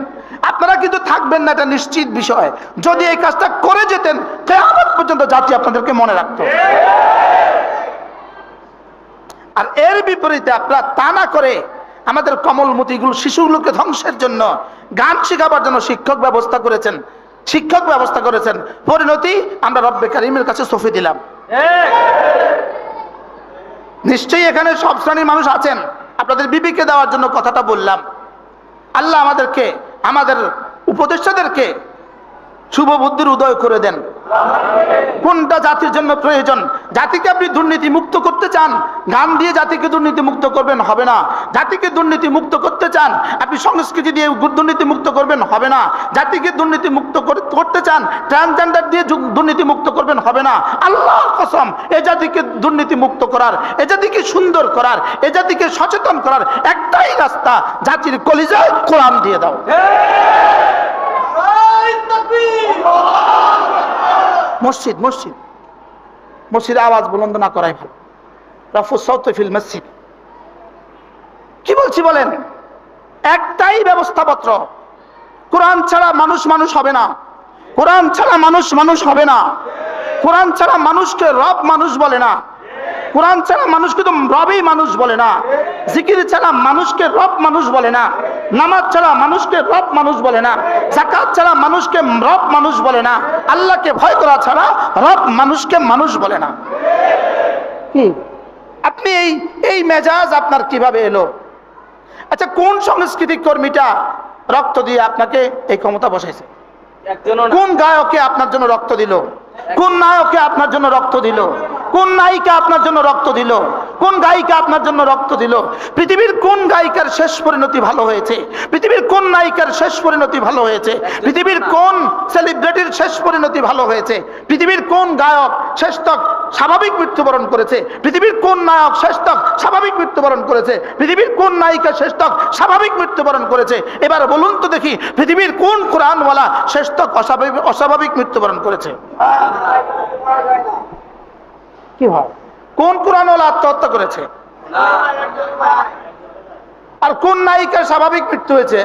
আপনারা কিন্তু থাকবেন না, এটা নিশ্চিত বিষয়। যদি এই কাজটা করে যেতেন, কিয়ামত পর্যন্ত জাতি আপনাদেরকে মনে রাখতো। আর এর বিপরীতে আপনারা তা না করে আমাদের কমলমতিগুলো শিশুগুলোকে ধ্বংসের জন্য, গান শেখাবার জন্য শিক্ষক ব্যবস্থা করেছেন, পরিণতি আমরা রব্বে কারিমের কাছে সঁপে দিলাম। নিশ্চয়ই এখানে সব শ্রেণীর মানুষ আছেন, আপনাদের বিবেকে দেওয়ার জন্য কথাটা বললাম। আল্লাহ আমাদেরকে, আমাদের উপদেষ্টাদেরকে শুভ বুদ্ধির উদয় করে দেন। কোনটা জাতির জন্য প্রয়োজন? জাতিকে আপনি দুর্নীতি মুক্ত করতে চান, গান দিয়ে জাতিকে দুর্নীতি মুক্ত করবেন, হবে না। জাতিকে দুর্নীতি মুক্ত করতে চান, আপনি সংস্কৃতি দিয়ে দুর্নীতি মুক্ত করবেন, হবে না। জাতিকে দুর্নীতি মুক্ত করতে চান, ট্রান্সজেন্ডার দিয়ে দুর্নীতি মুক্ত করবেন, হবে না। আল্লাহর কসম, এ জাতিকে দুর্নীতি মুক্ত করার, এ জাতিকে সুন্দর করার, এ জাতিকে সচেতন করার একটাই রাস্তা, জাতির কলিজায় কোরআন দিয়ে দাও। মসজিদ মসজিদ মসজিদে আওয়াজ বুলন্দ না করাই ভালো। রাফু সাউত ফিল মসজিদ। কি বলছি বলেন? একটাই ব্যবস্থাপত্র, কোরআন ছাড়া মানুষ মানুষ হবে না, কোরআন ছাড়া মানুষ মানুষ হবে না, কোরআন ছাড়া মানুষকে রব মানুষ বলে না, কোরআন ছাড়া মানুষকে তো রবই মানুষ বলে না, জিকির ছাড়া মানুষকে রব মানুষ বলে না, নামাজ ছাড়া মানুষকে রব মানুষ বলে না, যাকাত ছাড়া মানুষকে রব মানুষ বলে না, আল্লাহকে ভয় করা ছাড়া রব মানুষকে মানুষ বলে না। কি আপনি এই মেজাজ আপনার কিভাবে এলো? আচ্ছা, কোন সাংস্কৃতিক কর্মীটা রক্ত দিয়ে আপনাকে এই ক্ষমতা বসাইছে? কোন গায়কে আপনার জন্য রক্ত দিল? কোন নায়কে আপনার জন্য রক্ত দিল? কোন নায়িকা আপনার জন্য রক্ত দিল? কোন গায়িকা আপনার জন্য রক্ত দিল? পৃথিবীর কোন গায়িকার শেষ পরিণতি ভালো হয়েছে? পৃথিবীর কোন নায়িকার শেষ পরিণতি ভালো হয়েছে? পৃথিবীর কোন সেলিব্রিটির শেষ পরিণতি ভালো হয়েছে? পৃথিবীর কোন গায়ক শেষতক স্বাভাবিক মৃত্যুবরণ করেছে? পৃথিবীর কোন নায়ক শেষতক স্বাভাবিক মৃত্যুবরণ করেছে? পৃথিবীর কোন নায়িকা শেষতক স্বাভাবিক মৃত্যুবরণ করেছে? এবার বলুন তো দেখি, পৃথিবীর কোন কোরআনওয়ালা শেষতক অস্বাভাবিক মৃত্যুবরণ করেছে? কি হয়? কোন কোরআনওয়ালা আত্মহত্যা করেছে? আর কোন নায়িকার স্বাভাবিক মৃত্যু হয়েছে?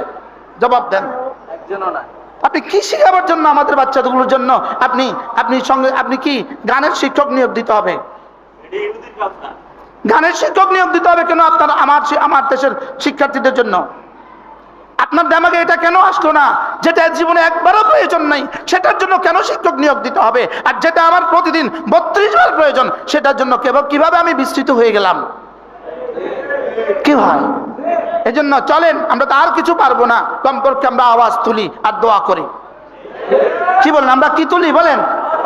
জবাব দেন। আপনি কি শিখাবার জন্য আমাদের বাচ্চাগুলোর জন্য আপনি কি গানের শিক্ষক নিয়োগ দিতে হবে? গানের শিক্ষক নিয়োগ দিতে হবে কেন আপনার আমার দেশের শিক্ষার্থীদের জন্য? আপনার দিমাগে এটা কেন আসলো না? যেটা জীবনে একবারও প্রয়োজন নাই সেটার জন্য কেন শিক্ষক নিয়োগ দিতে হবে? আর যেটা আমার প্রতিদিন 32 বার প্রয়োজন সেটার জন্য কিভাবে আমি বিস্তৃত হয়ে গেলাম? কি হয়? এজন্য চলেন, আমরা তো আর কিছু পারবো না, কমপক্ষে আমরা আওয়াজ তুলি আর দোয়া করি। কি বলেন? আমরা কি তুলি বলেন?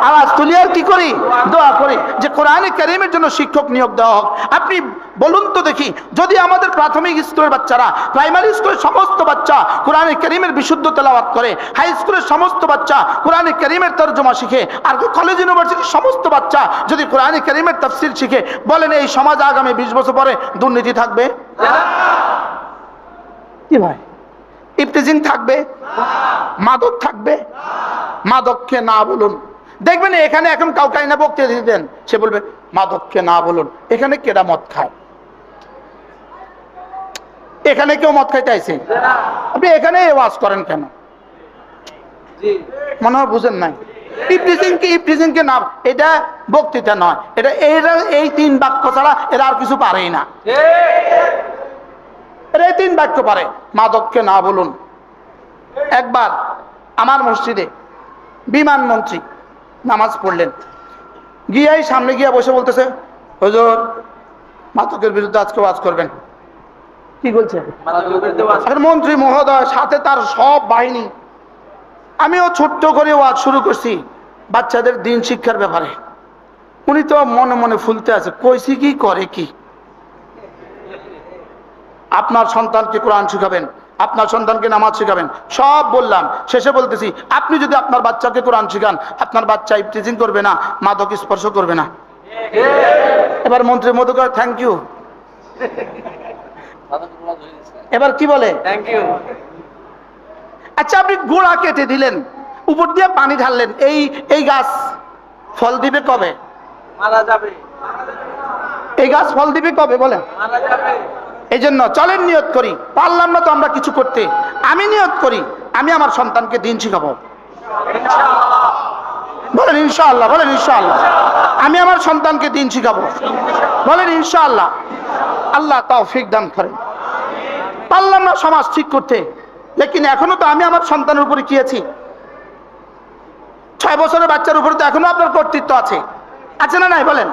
আওয়াজ তুলি আর কি করি? দোয়া করি যে কোরআনে কারীমের জন্য শিক্ষক নিয়োগ দেওয়া হোক। আপনি বলুন তো দেখি, যদি আমাদের প্রাথমিক স্কুলের বাচ্চারা, প্রাইমারি স্কুলের সমস্ত বাচ্চা কোরআনে কারীমের বিশুদ্ধ তেলাওয়াত করে, হাই স্কুলের সমস্ত বাচ্চা কোরআনে কারীমের তরজমা শিখে, আর কলেজ ইউনিভার্সিটির সমস্ত বাচ্চা যদি কোরআনে কারীমের তাফসীর শিখে, বলেন এই সমাজ আগামী 20 বছর পরে দুর্নীতি থাকবে? কি ভাই? ইফতিজিং থাকবে? মাদক থাকবে? মাদককে না বলুন। দেখবেন এখানে এখন কাউকে না বক্তৃতা দিতেন, সে বলবে মাদককে না বলুন। এখানে কেডা মদ খায়? এখানে কেউ মদ খাইতে আইছে? আপনি এখানে ওয়াজ করেন কেন? মনে হয় বুঝেন নাই। ইফতিজিং কে না, এটা বক্তৃতা নয়, এটা এই 3 বাক্য ছাড়া এরা আর কিছু পারেই না। এরা এই 3 বাক্য পারে, মাদককে না বলুন। একবার আমার মসজিদে বিমান মন্ত্রী নামাজ পড়লেন, গিয়াই সামনে গিয়া বসে বলতেছে, হুজুর মাদকের বিরুদ্ধে আজকে ওয়াজ করবেন। কি বলছে? মন্ত্রী মহোদয় সাথে তার সব বাহিনী। আমিও ছোট্ট করে ওয়াজ শুরু করছি বাচ্চাদের দিন শিক্ষার ব্যাপারে। উনি তো মনে মনে ফুলতে আছে, কইছি কি করে কি? আপনার সন্তানকে কোরআন শিখাবেন, আপনার সন্তানকে নামাজ শিখাবেন, সব বললাম। শেষে বলতেছি, আপনি যদি আপনার বাচ্চাকে কোরআন শিখান, আপনার বাচ্চা ইফতিজিং করবে না, মাদক স্পর্শ করবে না। এবার মন্ত্রী মধুকর থ্যাংক ইউ। এবার কি বলে? Thank you. আচ্ছা, আপনি গোড়া কেটে দিলেন, উপর দিয়ে পানি ঢাললেন, এই গাছ ফল দিবে কবে? মারা যাবে। এই গাছ ফল দিবে কবে বলেন? মারা যাবে। এই জন্য চলেন নিয়ত করি, পারলাম না তো আমরা কিছু করতে, আমি নিয়ত করি আমি আমার সন্তানকে দিন শিখাবো। ইনশাআল্লাহ। বলেন ইনশাআল্লাহ, বলেন ইনশাআল্লাহ। আমি আমার সন্তানকে দিন শিখাবো, বলেন ইনশাআল্লাহ। আল্লাহ তৌফিক দান করেন। পারলাম না সমাজ ঠিক করতে, লেকিন এখনো তো আমি আমার সন্তানের উপরে কি আছি? 6 বছরের বাচ্চার উপরে তো এখনো আপনার কর্তৃত্ব আছে, আছে না নাই বলেন?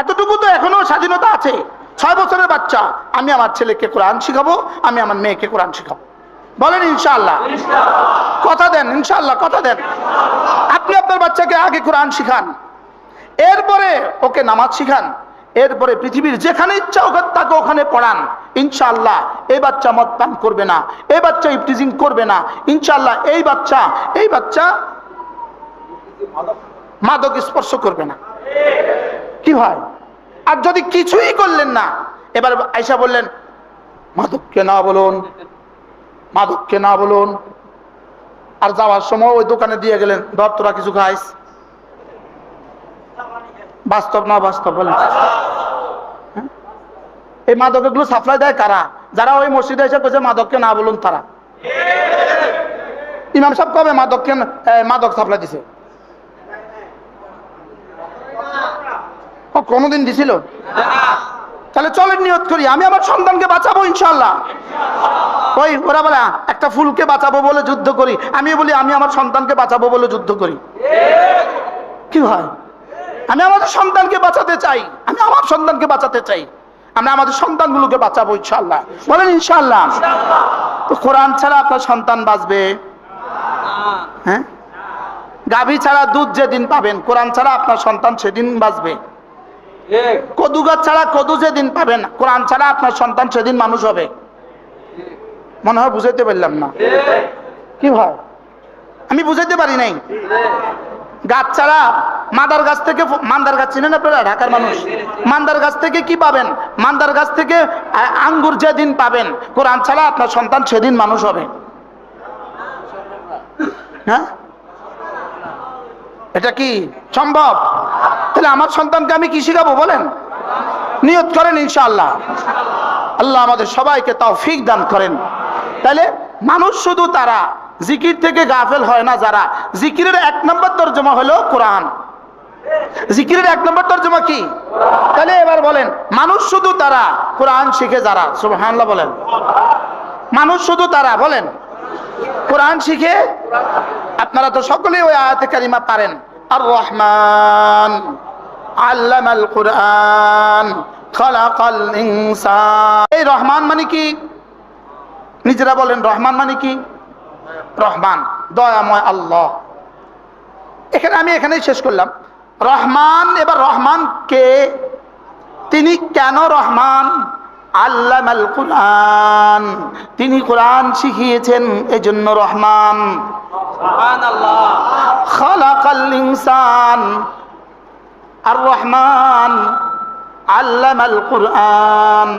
এতটুকু তো এখনো স্বাধীনতা আছে। 6 বছরের বাচ্চা, আমি আমার ছেলেকে কোরআন শিখাবো, আমি আমার মেয়েকে কোরআন শিখাবো। বলেন ইনশাআল্লাহ। কথা দেন ইনশাআল্লাহ, কথা দেন। আপনি আপনার বাচ্চাকে আগে কোরআন শিখান, এরপরে ওকে নামাজ শিখান, এরপরে পৃথিবীর যেখানে ইচ্ছা ওখানে তাকে ওখানে পড়ান। ইনশাআল্লাহ এই বাচ্চা মদ পান করবে না, এই বাচ্চা ইফটিজিং করবে না, ইনশাআল্লাহ এই বাচ্চা মাদক স্পর্শ করবে না। কি হয়? আর যদি কিছুই করলেন না, এবার আয়েশা বললেন মাদককে না বলুন, মাদককে না বলুন, আর যাওয়ার সময় ওই দোকানে দিয়ে গেলেন, ধর তোরা কিছু খাইস। বাস্তব না বাস্তব বলেন? হ্যাঁ? এই মাদক এগুলো সাপ্লাই দেয় কারা? যারা ওই মসজিদে এসে কইছে মাদককে না বলুন তারা। ইমাম সাহেব কবে মাদক সাপ্লাই দিছে? কোনদিন দিছিল? তাহলে চলেন নিয়ত করি আমি আমার সন্তানকে বাঁচাবো ইনশাআল্লাহ। ওই ওরা বলে একটা ফুলকে বাঁচাবো বলে যুদ্ধ করি, আমি বলি আমি আমার সন্তানকে বাঁচাবো বলে যুদ্ধ করি। কি হয়? আমি আমাদের সন্তানকে বাঁচাতে চাই, আমি আমার সন্তানকে বাঁচাতে চাই, আমরা আমাদের সন্তানগুলোকে বাঁচাবো ইনশাআল্লাহ। বলেন ইনশাআল্লাহ। তো কোরআন ছাড়া আপনার সন্তান বাঁচবে? হ্যাঁ, গাভী ছাড়া দুধ যেদিন পাবেন, কোরআন ছাড়া আপনার সন্তান সেদিন বাঁচবে। কদু গাছ ছাড়া কদু যেদিন পাবেন, কোরআন ছাড়া আপনার সন্তান সেদিন মানুষ হবে। মনে হয় বুঝাইতে পারলাম না। কি হয়? আমি বুঝাইতে পারি নাই। গাছ ছাড়া মাদার গাছ থেকে, মান্দার গাছ চিনেন আপনারা? ঢাকার মানুষ মান্দার গাছ থেকে কি পাবেন? মান্দার গাছ থেকে আঙ্গুর যেদিন পাবেন, কোরআন ছাড়া আপনার সন্তান সেদিন মানুষ হবে। হ্যাঁ, এটা কি সম্ভব? তাহলে আমার সন্তানকে আমি কি শিখাবো বলেন? নিয়ত করেন ইনশাআল্লাহ। আল্লাহ আমাদের সবাইকে তৌফিক দান করেন। তাহলে মানুষ শুধু তারা, জিকির থেকে গাফেল হয় না যারা। জিকিরের 1 নম্বর তরজমা হলো কোরআন। জিকিরের 1 নম্বর তরজমা কি? তাহলে এবার বলেন, মানুষ শুধু তারা কোরআন শিখে যারা। সুবহানাল্লাহ বলেন। মানুষ শুধু তারা বলেন কোরআন শিখে। আপনারা তো সকলেই ওই আয়াতে কারিমা পারেন, আর রহমান আল্লামাল কুরআন খালাকাল ইনসান। এই রহমান মানে কি? নিজেরা বলেন রহমান মানে কি? রহমান দয়াময় আল্লাহ। আমি এখানেই শেষ করলাম। রহমান, এবার রহমান কে? তিনি কেন রহমান? আল্লামাল কুরআন, তিনি কোরআন শিখিয়েছেন, এজন্য রহমান। সুবহানাল্লাহ। খালাকাল ইনসান, আর রহমান আল্লামাল কুরআন।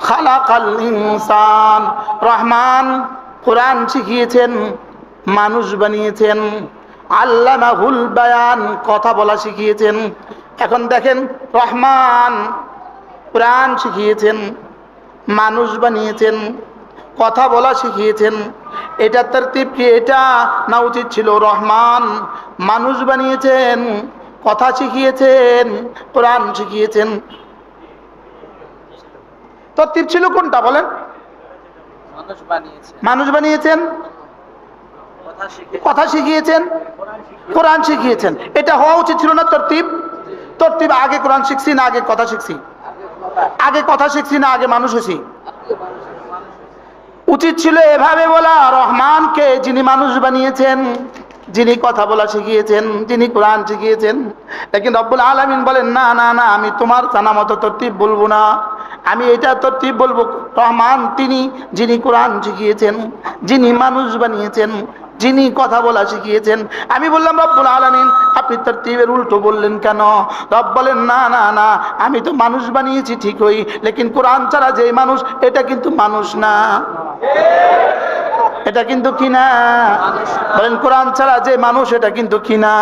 খালাকাল ইনসান, রহমান কোরআন শিখিয়েছেন, মানুষ বানিয়েছেন। আল্লামাহুল বায়ান, কথা বলা শিখিয়েছেন। এখন দেখেন, রহমান কোরআন শিখিয়েছেন, মানুষ বানিয়েছেন, কথা বলা শিখিয়েছেন। এটা তরতিব কি? এটা না উচিত ছিল রহমান মানুষ বানিয়েছেন, কথা শিখিয়েছেন, কোরআন শিখিয়েছেন। তরতিব ছিল কোনটা বলেন? মানুষ বানিয়েছেন, কথা শিখিয়েছেন, কোরআন শিখিয়েছেন। এটা হওয়া উচিত ছিল না তরতিব? তরতিব আগে কোরআন শিখছি না আগে কথা শিখছি? আগে কথা শিখছি না আগে মানুষ হয়েছি? উচিত ছিল এভাবে বলা, রহমানকে যিনি মানুষ বানিয়েছেন, যিনি কথা বলা শিখিয়েছেন, যিনি কোরআন শিখিয়েছেন। লেকিন রব্বুল আলামিন বলেন না না না, আমি তোমার জানা মতো তরতিব বলবো না, আমি এটা তরতিব বলবো। রহমান তিনি যিনি কোরআন শিখিয়েছেন, যিনি মানুষ বানিয়েছেন, যিনি কথা বলা শিখিয়েছেন। আমি বললাম রব্বুল আলামিন, আপনি তারতিবের উল্টো বললেন কেন? রব বলেন না না না, আমি তো মানুষ বানিয়েছি ঠিকই, লেকিন কোরআন ছাড়া যে মানুষ এটা কিন্তু মানুষ না। এটা কিন্তু কি না? বলেন কোরআন ছাড়া যে মানুষ এটা কিন্তু কি না?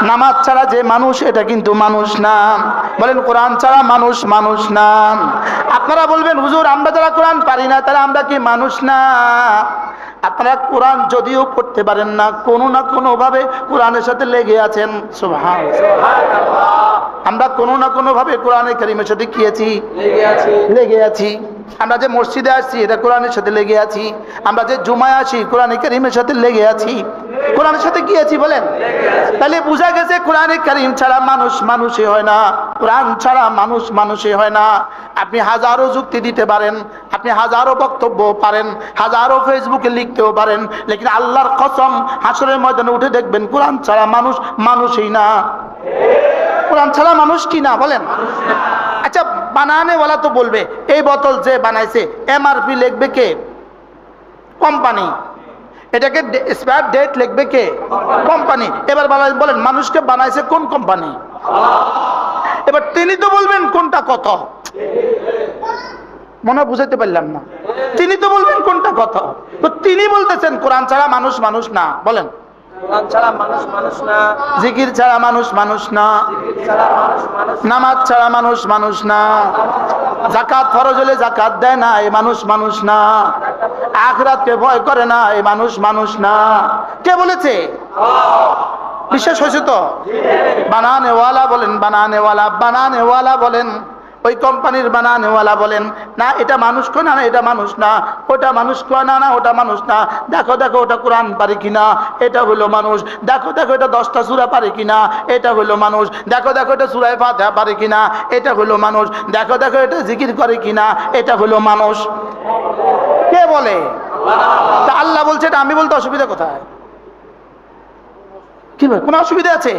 নামাজ ছাড়া যে মানুষ এটা কিন্তু মানুষ না। বলেন কোরআন ছাড়া মানুষ মানুষ না। আপনারা বলবেন হুজুর আমরা যারা কোরআন পারি না তারা আমরা কি মানুষ না? আপনারা কোরআন যদিও পড়তে পারেন না, কোনো না কোনো ভাবে কোরআনের সাথে লেগে আছেন। সুবহানাল্লাহ। আমরা কোনো না কোনো ভাবে কোরআনের কারিমের সাথে কি আছি? লেগে আছি। আমরা যে মসজিদে আসছি এটা কোরআনের সাথে লেগে আছি। আমরা যে জুমায় আসি কোরআনের কারিমের সাথে লেগে আছি। কোরআনের সাথে কি আছি বলেন? তাহলে বোঝা গেছে কোরআনের কারিম ছাড়া মানুষ মানুষই হয় না, কোরআন ছাড়া মানুষ মানুষই হয় না। আপনি হাজারো যুক্তি দিতে পারেন, আপনি হাজারো বক্তব্য পারেন, হাজারো ফেসবুকে লিখতেও পারেন, লেকিন আল্লাহর কসম হাসরের ময়দানে উঠে দেখবেন কোরআন ছাড়া মানুষ মানুষই না। কোরআন ছাড়া মানুষ কি না বলেন? আচ্ছা বানানেওয়ালা তো বলবে এই বোতল যে বানাইছে এমআরপি লিখবে কে? কোম্পানি। এটাকে এক্সপায়ার ডেট লিখবে কে? কোম্পানি। এবার বলেন মানুষকে বানাইছে কোন কোম্পানি? এবার তিনি তো বলবেন কোনটা কত। মনে বুঝাতে পারলাম না। তিনি তো বলবেন কোনটা কত। তো তিনি বলতেছেন কোরআন ছাড়া মানুষ মানুষ না। বলেন কোরআন ছাড়া মানুষ মানুষ না, জিকির ছাড়া মানুষ মানুষ না, জিকির ছাড়া মানুষ মানুষ না, নামাজ ছাড়া মানুষ মানুষ না, যাকাত ফরজ হলে যাকাত দেয় না এই মানুষ মানুষ না, আখিরাতকে ভয় করে না এই মানুষ মানুষ না। কে বলেছে? বিশ্বাস হয়েছে তো? বানানেওয়ালা বলেন, বানানেওয়ালা, বানানেওয়ালা বলেন, ওই কোম্পানির বানানেওয়ালা বলেন না এটা মানুষ কয় না, না এটা মানুষ না, ওটা মানুষ কয় না, না ওটা মানুষ না। দেখো দেখো ওটা কোরআন পারে কিনা, এটা হলো মানুষ। দেখো দেখো এটা 10টা সূরা পারে কিনা, এটা হলো মানুষ। দেখো দেখো এটা সূরা ফাতিহা পারে কিনা, এটা হলো মানুষ। দেখো দেখো এটা জিকির করে কিনা, এটা হলো মানুষ। কে বলে? তা আল্লাহ বলছে এটা, আমি বলতে অসুবিধা কোথায়? কি ভাই কোনো অসুবিধা আছে?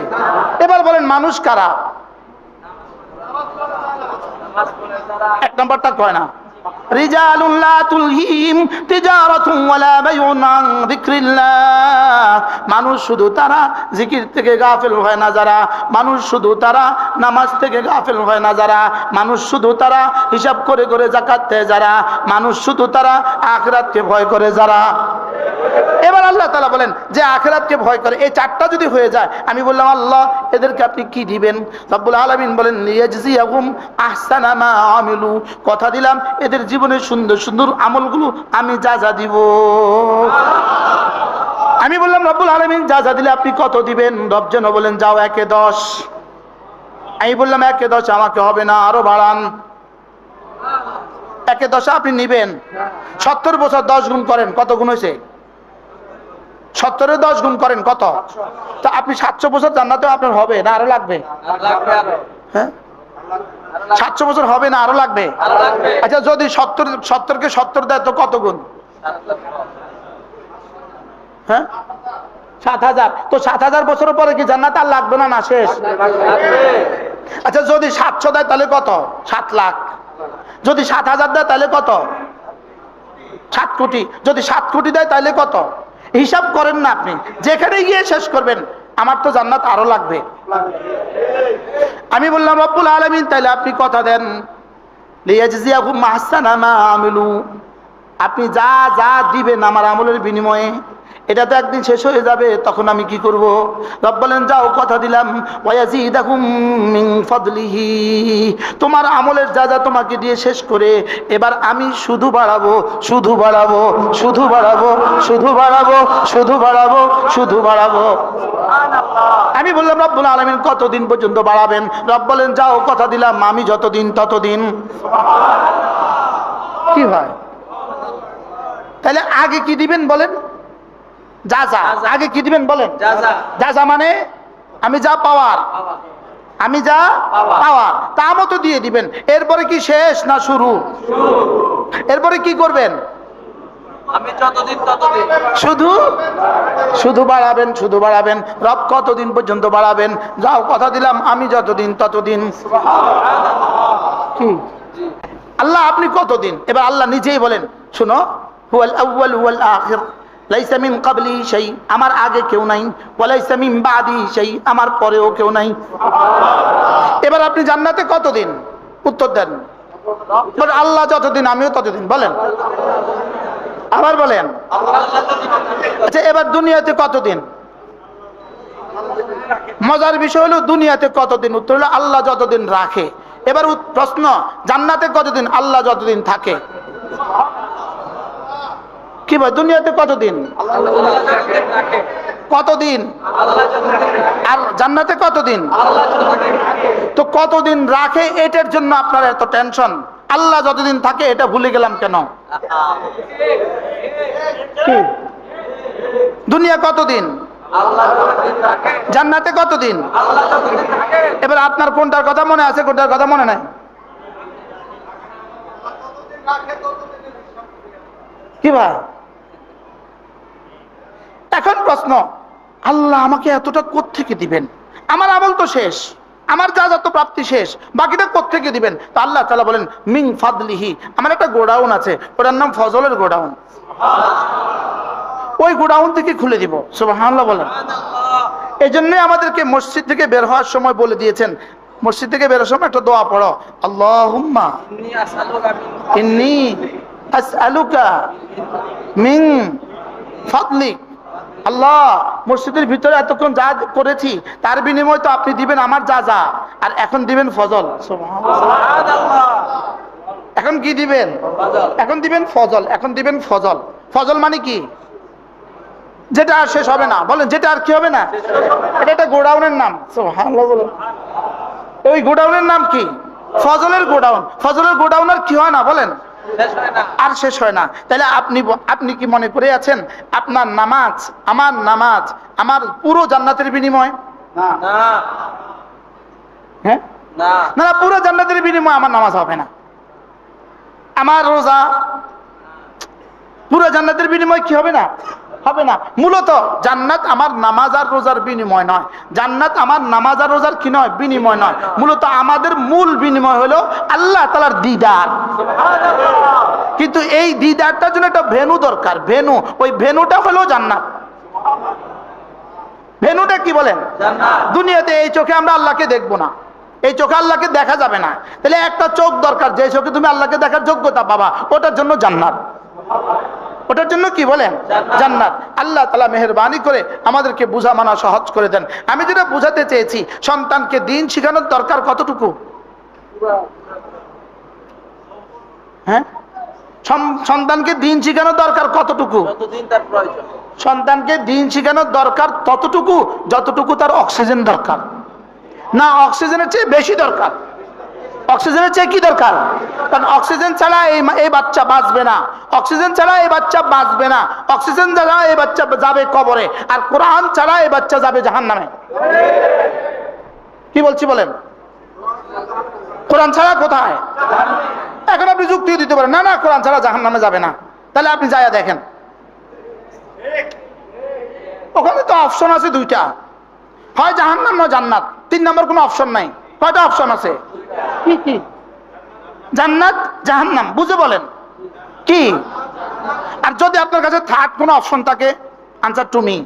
এবার বলেন মানুষ কারা? এক নম্বরটা কয় না, রিজালুন লা তুলহিহিম তিজারাতুন ওয়ালা বাইউন আন যিকরিল্লাহ। মানুষ শুধু তারা জিকির থেকে গাফিল হয় না যারা, মানুষ শুধু তারা নামাজ থেকে গাফিল হয় না যারা, মানুষ শুধু তারা হিসাব করে করে যাকাত দেয় যারা, মানুষ শুধু তারা আখিরাতকে ভয় করে যারা। এবার আল্লাহ তাআলা বলেন যে আখিরাতকে ভয় করে, এই চারটা যদি হয়ে যায়, আমি বললাম আল্লাহ এদেরকে আপনি কি দিবেন? রব্বুল আলামিন বলেন লিয়াজজিয়াহুম আহসানা মা আমিলু। কথা দিলাম এদের জীবনের সুন্দর সুন্দর আমলগুলো আমি যা যা দিব। আমি বললাম রব্বুল আলামিন যা যা দিলে আপনি কত দিবেন? রব যেন বলেন যাও 1 এ 10। আমি বললাম 1 এ 10 আমাকে হবে না, আরো বাড়ান। 1 এ 10 আপনি নিবেন, 70 বছর 10 গুণ করেন, কত গুণ হয়েছে? 70 এ 10 গুণ করেন কত? তো আপনি 700 বছর জান্নাতেও আপনার হবে না আরো লাগবে? হ্যাঁ 700 বছর হবে না আরো লাগবে? আচ্ছা যদি 70 কে 70 দেয় তো কত গুণ? হ্যাঁ 7000। তো 7000 বছরের পরে কি জান্নাত আর লাগবে না? না শেষ? আচ্ছা যদি 700 দেয় তাহলে কত? 7 লাখ। যদি 7000 দেয় তাহলে কত? 7 কোটি। যদি 7 কোটি দেয় তাহলে কত? হিসাব করেন না আপনি, যেখানে গিয়ে শেষ করবেন আমার তো জান্নাত আরো লাগবে। আমি বললাম রব্বুল আলামিন তাইলে আপনি কথা দেন লিয়াজজিয়াহুম আহসানা মা আমিলু। আপনি যা যা দিবেন আমার আমলের বিনিময়ে এটা তো একদিন শেষ হয়ে যাবে, তখন আমি কি করব? রব বলেন যাও কথা দিলাম ওয়ায়াজিদাকুম মিন ফাদলিহি। তোমার আমলের যা যা তোমাকে দিয়ে শেষ করে এবার আমি শুধু বাড়াবো, শুধু বাড়াবো, শুধু বাড়াবো, শুধু বাড়াবো, শুধু বাড়াবো, শুধু বাড়াবো। আমি বললাম রব্বুল আলামিন কতদিন পর্যন্ত বাড়াবেন? রব বলেন যাও কথা দিলাম আমি যতদিন ততদিন। কি হয় তাহলে? আগে কি দিবেন বলেন? যা যা। আগে কি দিবেন বলেন? যা যা মানে আমি যা পাওয়ার, আমি যা পাওয়ার তা মতো দিয়ে দিবেন। এরপরে কি শেষ না শুরু? এরপরে কি করবেন? আমি যতদিন ততদিন শুধু শুধু বাড়াবেন, শুধু বাড়াবেন। রব কতদিন পর্যন্ত বাড়াবেন? যাও কথা দিলাম আমি যতদিন ততদিন। কি আল্লাহ আপনি কতদিন? এবার আল্লাহ নিজেই বলেন শুনো হুয়াল আউয়াল ওয়াল আখির। লাইসা মিন ক্বাবলি শাই, আমার আগে কেউ নাই, ওয়া লাইসা মিন বাদি শাই, আমার পরেও কেউ নাই। এবার আপনি জান্নাতে কতদিন? উত্তর দেন। বলেন আল্লাহ যতদিন আমিও ততদিন। বলেন, আবার বলেন। আচ্ছা এবার দুনিয়াতে কতদিন? মজার বিষয় হলো দুনিয়াতে কতদিন? উত্তর হলো আল্লাহ যতদিন রাখে। এবার প্রশ্ন, জান্নাতে কতদিন? আল্লাহ যতদিন থাকে। কি ভাই, দুনিয়াতে কতদিন? কতদিন? আর জান্নাতে কতদিন? তো কতদিন রাখে এটার জন্য আপনার এত টেনশন? আল্লাহ যতদিন থাকে এটা ভুলে গেলাম কেন? কি? দুনিয়া কতদিন? জান্নাতে কতদিন? এবার আপনার কোনটার কথা মনে আছে, কোনটার কথা মনে নাই? কি ভাই, এখন প্রশ্ন, আল্লাহ আমাকে এতটা কোত্থেকে দিবেন? আমার আমল তো শেষ, আমার যা যত প্রাপ্তি শেষ, বাকিটা কোত্থেকে দিবেন? তো আল্লাহ তাআলা বলেন মিন ফাদলিহি, আমার একটা গোডাউন আছে, ওটার নাম ফজলের গোডাউন, ওই গোডাউন থেকে খুলে দিব। সুবহানাল্লাহ বলেন। এই জন্যই আমাদেরকে মসজিদ থেকে বের হওয়ার সময় বলে দিয়েছেন, মসজিদ থেকে বের হওয়ার সময় একটা দোয়া পড়ো, আল্লাহুম্মা ইন্নী আসআলুকা মিন ফাদলিক। আল্লাহ, মসজিদের ভিতরে এতক্ষণ যা করেছি তার বিনিময় তো আপনি দিবেন আমার যা যা, আর এখন দিবেন ফজল। সুবহানাল্লাহ। এখন কি দিবেন? এখন দিবেন ফজল। এখন দিবেন ফজল। ফজল মানে কি? যেটা আর শেষ হবে না। বলেন, যেটা আর কি হবে না? এটা একটা গোডাউনের নাম। সুবহানাল্লাহ বলেন। ওই গোডাউনের নাম কি? ফজলের গোডাউন। ফজলের গোডাউন আর কি হয় না? বলেন, আর শেষ হয় না। তাহলে আপনি কি মনে করে আছেন আপনার নামাজ, আমার নামাজ, আমার পুরো জান্নাতের বিনিময়? হ্যাঁ, না, পুরো জান্নাতের বিনিময় আমার নামাজ হবে না। আমার রোজা পুরো জান্নাতের বিনিময় কি হবে না? হবে না। মূলত জান্নাত আমার নামাজ আর রোজার বিনিময় নয়, জান্নাত আমার নামাজ আর রোজার কি নয়? বিনিময় নয়। মূলত আমাদের মূল বিনিময় হলো আল্লাহ তাআলার দিদার। কিন্তু এই দিদারটার জন্য একটা ভেনু দরকার। ভেনু, ওই ভেনুটা হলো জান্নাত। ভেনুটা কি বলেন? দুনিয়াতে এই চোখে আমরা আল্লাহকে দেখবো না, এই চোখে আল্লাহকে দেখা যাবে না। তাহলে একটা চোখ দরকার, যে চোখে তুমি আল্লাহকে দেখার যোগ্যতা পাবা, ওটার জন্য জান্নাত। ওটার জন্য কি বলেন? জান্নাত। আল্লাহ তাআলা মেহেরবানি করে আমাদেরকে বুঝা মানা সহজ করে দেন। আমি যেটা বুঝাতে চেয়েছি, সন্তানকে দ্বীন শিখানোর দরকার কতটুকু? হ্যাঁ, সন্তানকে দ্বীন শিখানোর দরকার কতটুকু? সন্তানকে দ্বীন শিখানোর দরকার ততটুকু যতটুকু তার অক্সিজেন দরকার। না, অক্সিজেনের চেয়ে বেশি দরকার। অক্সিজেনের চেয়ে কি দরকার? কারণ অক্সিজেন ছাড়া এই বাচ্চা বাঁচবে না, অক্সিজেন ছাড়া এই বাচ্চা বাঁচবে না, অক্সিজেন ছাড়া এই বাচ্চা যাবে কবরে, আর কোরআন ছাড়া এই বাচ্চা যাবে জাহান্নামে। কি বলছি বলেন? কোরআন ছাড়া কোথায়? এখন আপনি যুক্তিও দিতে পারেন, না না কোরআন ছাড়া জাহান্নামে যাবে না। তাহলে আপনি যায়া দেখেন, ওখানে তো অপশন আছে দুইটা, হয় জাহান্নাম না জান্নাত। 3 নম্বর কোনো অপশন নাই। কয়টা অপশন আছে? কি কি? জান্নাত, জাহান্নাম। বুঝে বলেন কি? আর যদি আপনার কাছে থার্ড কোনো অপশন থাকে, আনসার টু মি,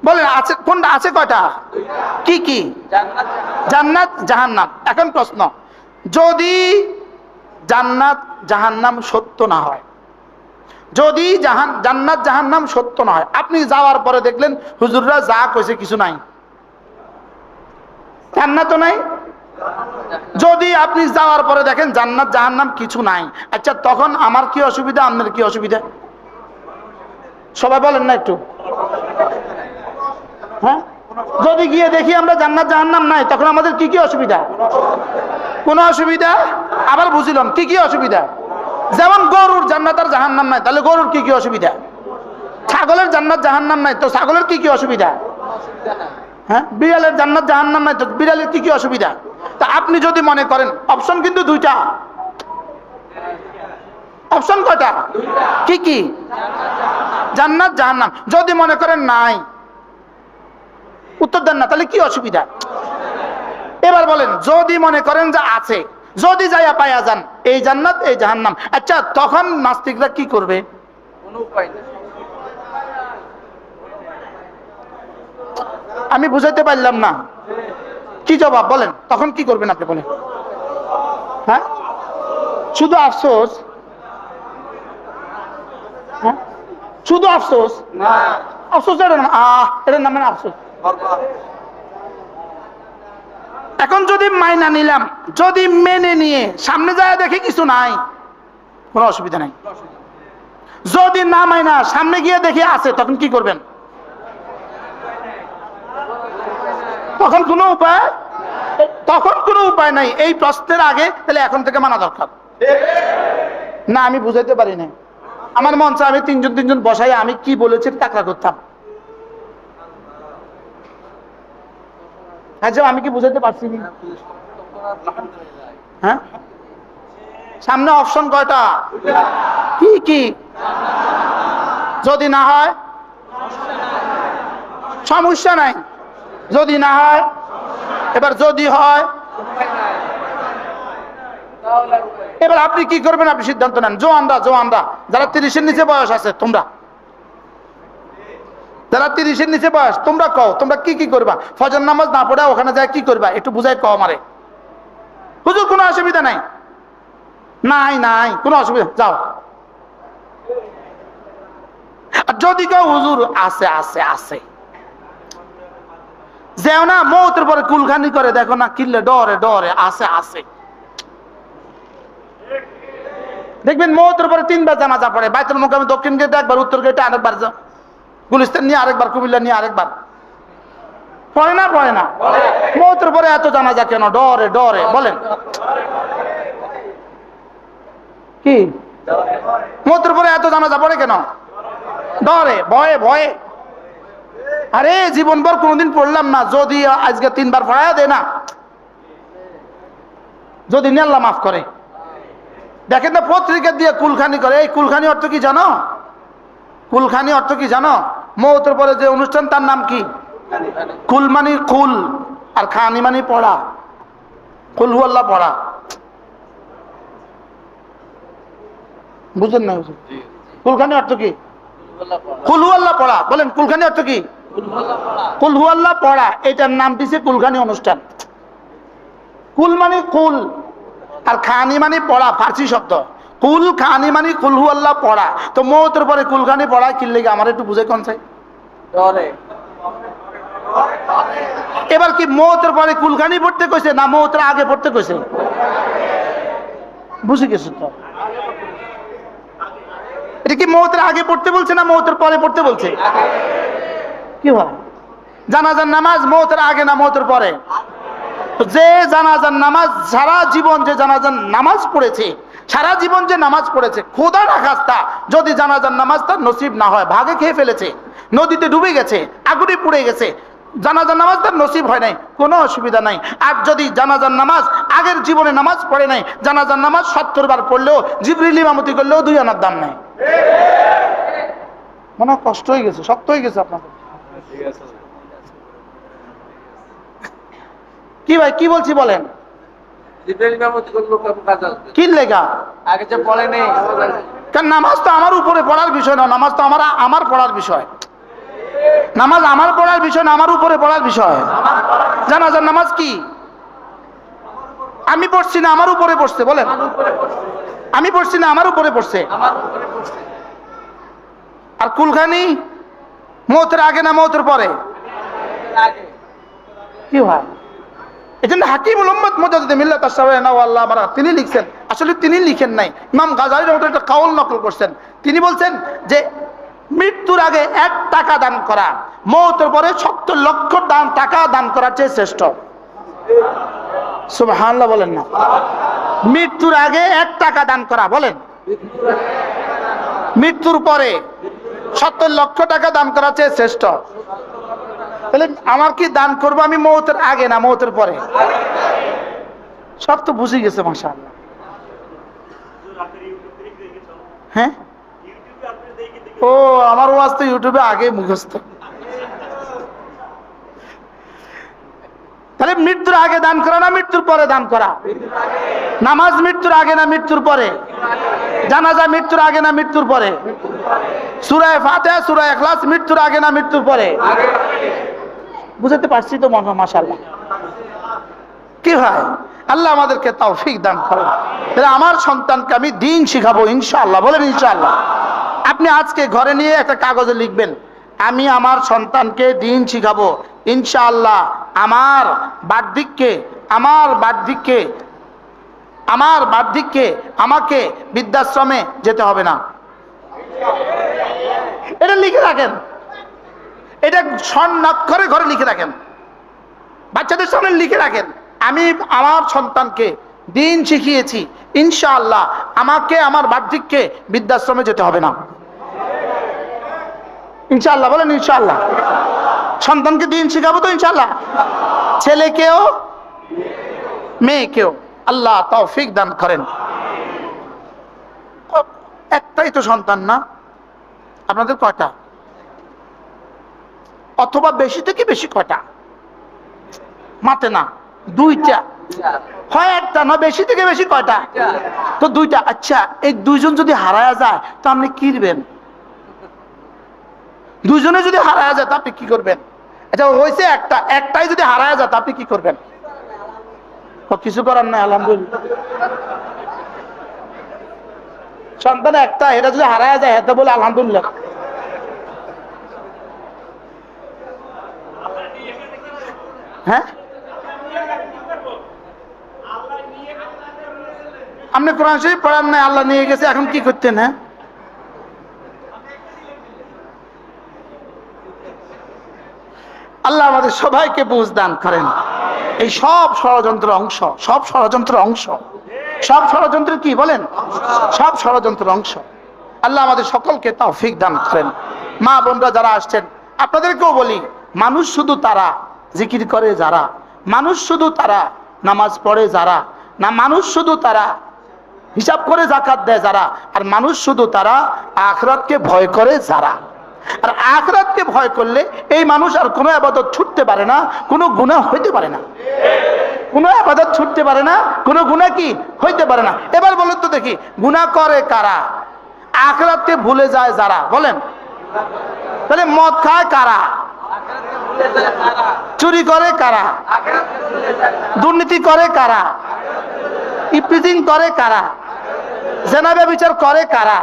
বলেন আছে কোনটা? আছে কয়টা? কি কি? জান্নাত, জাহান্নাম। এখন প্রশ্ন, যদি জান্নাত জাহান্নাম সত্য না হয়, যদি জান্নাত জাহান্নাম সত্য না হয়, আপনি যাওয়ার পরে দেখলেন হুজুররা যা কইছে কিছু নাই, জান্নাত তো নাই। যদি আপনি যাওয়ার পরে দেখেন জান্নাত জাহান্নাম কিছু নাই, আচ্ছা তখন আমার কি অসুবিধা, আপনার কি অসুবিধা? সবাই বলেন না একটু। হ্যাঁ, যদি গিয়ে দেখি আমরা জান্নাত জাহান্নাম নাই, তখন আমাদের কি কি অসুবিধা? কোনো অসুবিধা। আবার বুঝলাম কি কি অসুবিধা? যেমন গরুর জান্নাত আর জাহান্নাম নাই, তাহলে গরুর কি কি অসুবিধা? ছাগলের জান্নাত জাহান্নাম নাই, তো ছাগলের কি কি অসুবিধা? হ্যাঁ, বিড়ালের জান্নাত জাহান্নাম নাই, তো বিড়ালের কি কি অসুবিধা? তা আপনি যদি মনে করেন, অপশন কিন্তু দুইটা। অপশন কয়টা? কি কি? জান্নাত জাহান্নাম। যদি মনে করেন নাই, উত্তর দেন না, তাহলে কি অসুবিধা? এবার বলেন, যদি মনে করেন যে আছে, যদি যাইয়া পাইয়া যান এই জান্নাত এই জাহান্নাম, আচ্ছা তখন নাস্তিকরা কি করবে? কোনো উপায় নেই। আমি বুঝাইতে পারলাম না, কি জবাব বলেন? তখন কি করবেন আপনি বলেন? হ্যাঁ, শুধু আফসোস? হ্যাঁ, শুধু আফসোস? না, আফসোস এটার নাম এটার নাম মানে আফসোস। বরকত। এখন যদি মাইনা নিলাম, যদি মেনে নিয়ে সামনে যায় দেখি কিছু নাই, কোনো অসুবিধা নাই। যদি না মাইনা সামনে গিয়ে দেখি আছে, তখন কি করবেন? তখন কোনো উপায়, তখন কোনো উপায় নাই। এই প্রশ্নের আগে তাহলে এখন থেকে মানা দরকার। না, আমি বুঝাইতে পারি না। আমার মন চায় আমি তিনজন বসাই আমি কি বলেছি তাকরা করতাম। আচ্ছা, আমি কি বুঝাইতে পারছি না? আলহামদুলিল্লাহ। হ্যাঁ, সামনে অপশন কয়টা? কি কি? যদি না হয় সমস্যা নাই, যদি না হয়, এবার যদি হয়, তাহলে আর উপায় নেই। এবার আপনি কি করবেন? আপনি সিদ্ধান্ত নেন। জোয়ানরা যারা 30-এর নিচে বয়স আছে, তোমরা যারা 30-এর নিচে বয়স, তোমরা কও তোমরা কি কি করবা? ফজর নামাজ না পড়ে ওখানে যায় কি করবা? একটু বুঝাই কও আমারে। হুজুর কোনো অসুবিধা নাই, নাই নাই কোনো অসুবিধা, যাও। আর যদি কেউ হুজুর আছে আছে আছে, যেও না, মৌতের পরে কুলখানি করে দেখো না, কিনলে ডরে ডরে আছে আছে। দেখবেন মৌতের পরে 3বার জানাজা পড়ে, বাইতুল মুকাররমে দক্ষিণ গেটে একবার, উত্তর গেটে আরেকবার, গুলিস্তান নিয়ে আরেকবার, কুমিল্লা নিয়ে আরেকবার। পড়ে না পড়ে না? মৌতের পরে এত জানাজা কেন? ডরে ডরে, বলেন কি? মৌতের পরে এত জানাজা পড়ে কেন? ডরে, ভয়ে ভয়ে। আরে জীবনভর কোনোদিন পড়লাম না, যদি আজকে 3বার পড়ায়া দেয় না, যদি নিয়ে আল্লাহ মাফ করে। দেখেন না পত্রিকা দিয়ে কুলখানি করে। এই কুলখানি অর্থ কি জানো? কুলখানি অর্থ কি জানো? মৌতের পরে যে অনুষ্ঠান, তার নাম কি? কুল মানে কুল, আর খানি মানে পড়া, কুল হু আল্লাহ পড়া। বুঝলেন না? কুলখানি অর্থ কি? কুল হু আল্লাহ পড়া। বলেন কুলখানি অর্থ কি? কুল হু আল্লাহ পড়া। এটার নাম দিছে কুলখানি অনুষ্ঠান। কুল মানে কুল, আর খানি মানে পড়া, ফার্সি শব্দ। কুল খানি মানে কুল হু আল্লাহ পড়া। তো মৌতের পরে কুলখানি পড়া কি লেগে? আমার একটু বুঝে কোন চাই। ডরে। এবার কি মৌতের পরে কুলখানি পড়তে কইছে না মৌতের আগে পড়তে কইছে? বুঝে গেছো তো? এটা কি মৌতের আগে পড়তে বলছে না মৌতের পরে পড়তে বলছে? কি হয়? জানাজার নামাজ মৌতের আগে না মৌতের পরে? যে জানাজার নামাজ সারা জীবন যে জানাজার নামাজ পড়েছে, সারা জীবন যে নামাজ পড়েছে, খোদা না খাস্তা যদি জানাজার নামাজ তার নসিব না হয়, ভাগে খেয়ে ফেলেছে, নদীতে ডুবে গেছে, আগুনে পুড়ে গেছে, জানাজার নামাজ তার নসিব হয় নাই, কোনো অসুবিধা নাই। আর যদি জানাজার নামাজ আগের জীবনে নামাজ পড়ে নাই, জানাজার নামাজ 70 বার পড়লেও, জিবরিল ইমামতি করলেও 2 আনার দাম নাই। মনে হয় কষ্ট হয়ে গেছে, শক্ত হয়ে গেছে আপনাদের। কি ভাই কি বলছি বলেন? জিবরাইল ইমামতি করলো কেমন কাজ আসবে? কি লেখা? আগে যে পড়ে নেই। কারণ নামাজ তো আমার উপরে পড়ার বিষয় না, নামাজ তো আমার পড়ার বিষয়। নামাজ আমার পড়ার বিষয় না, আমার উপরে পড়ার বিষয়। জানাজার নামাজ কি আমি পড়ছি না আমার উপরে পড়ছে? বলেন, আমি পড়ছি না আমার উপরে পড়ছে। আর কুলখানি মৌতের আগে না মৌতের পরে? কি হয়? এই জন্য হাকিমুল উম্মত মুজাদ্দিদ মিল্লাত আশ-শাওয়ানা তিনি লিখছেন, আসলে তিনি লিখেন নাই, ইমাম গাজালি রহমাতুল্লাহ একটা কাউল নকল করছেন। তিনি বলছেন যে মৃত্যুর আগে 1 টাকা দান করা মৌতের পরে 70 লক্ষ টাকা দান করার চেয়ে শ্রেষ্ঠ। সুবহানাল্লাহ বলেন না? মৃত্যুর আগে 1 টাকা দান করা, বলেন, মৃত্যুর পরে 70 লক্ষ টাকা দান করার চেয়ে শ্রেষ্ঠ। তাহলে আমার কি দান করবো আমি মৌতের আগে না মৌতের পরে? সব তো বুঝে গেছে মাশাআল্লাহ। হ্যাঁ, ও আমার ওয়াজ তো ইউটিউবে আগে মুখস্থ। তাহলে মৃত্যুর আগে দান করা না মৃত্যুর পরে দান করা? নামাজ মৃত্যুর আগে না মৃত্যুর পরে? জানাজা মৃত্যুর আগে না মৃত্যুর পরে? সূরা ফাতিহা সূরা ইখলাস মৃত্যুর আগে না মৃত্যুর পরে? বুঝাতে পারছি তো মাশাআল্লাহ। কি হয় আল্লাহ আমাদেরকে তৌফিক দান করেন। তাহলে আমার সন্তানকে আমি দ্বীন শিখাবো ইনশাআল্লাহ, বলেন ইনশাআল্লাহ। আপনি আজকে ঘরে নিয়ে একটা কাগজে লিখবেন, আমি আমার সন্তানকে দ্বীন শিখাবো ইনশাআল্লাহ। আমার বার্ধক্যে আমাকে বৃদ্ধাশ্রমে যেতে হবে না। এটা লিখে রাখেন, এটা স্বর্ণাক্ষরে ঘরে লিখে রাখেন, বাচ্চাদের সামনে লিখে রাখেন, আমি আমার সন্তানকে দ্বীন শিখিয়েছি ইনশাআল্লাহ, আমাকে আমার বার্ধক্যে বৃদ্ধাশ্রমে যেতে হবে না। ইনশাআল্লাহ বলেন ইনশাআল্লাহ। সন্তানকে দ্বীন শিখাবো তো ইনশাআল্লাহ, ছেলেকেও মেয়েকেও। আল্লাহ তৌফিক দান করেন। একটাই তো সন্তান না, আপনাদের কয়টা? অথবা বেশি থেকে বেশি কয়টা? মাতে না, দুইটা হয়, একটা না, বেশি থেকে বেশি কয়টা? তো দুইটা। আচ্ছা, এই দুইজন যদি হারায়া যায় তো আপনি কি করবেন? দুইজনে যদি হারায়া যায় তো আপনি কি করবেন? আচ্ছা হয়েছে একটাই যদি হারায়া যায় তো আপনি কি করবেন? কিছু করার নাই, আলহামদুলিল্লাহ। সন্তান একটা, এটা যদি হারায়া যায় এতে বলে আলহামদুলিল্লাহ। হ্যাঁ, আপনি কোরআন শরীফ পড়ার নাই, আল্লাহ নিয়ে গেছে, এখন কি করতেন? হ্যাঁ, আল্লাহ আমাদের সবাইকে বুঝ দান করেন। এই সব ষড়যন্ত্রের অংশ, সব ষড়যন্ত্রের কি বলেন? সব ষড়যন্ত্রের অংশ। আল্লাহ আমাদের সকলকে তৌফিক দান করেন। মা বোনরা যারা আসছেন আপনাদেরকেও বলি, মানুষ শুধু তারা জিকির করে যারা, মানুষ শুধু তারা নামাজ পড়ে যারা, না মানুষ শুধু তারা হিসাব করে যাকাত দেয় যারা, আর মানুষ শুধু তারা আখিরাতকে ভয় করে যারা। আর আখিরাতকে ভয় করলে এই মানুষ আর কোনো ইবাদত ছুটতে পারে না, কোনো গুনাহ হইতে পারে না, কোনো ইবাদত ছুটতে পারে না, কোনো গুনাহ কি হইতে পারে না। এবার বলুন তো দেখি, গুনাহ করে কারা? আখিরাতকে ভুলে যায় যারা, বলেন। তাহলে মদ খায় কারা? চুরি করে কারা? দুর্নীতি করে কারা? ইফতিজিং করে কারা? জেনা ব্যভিচার করে কারা?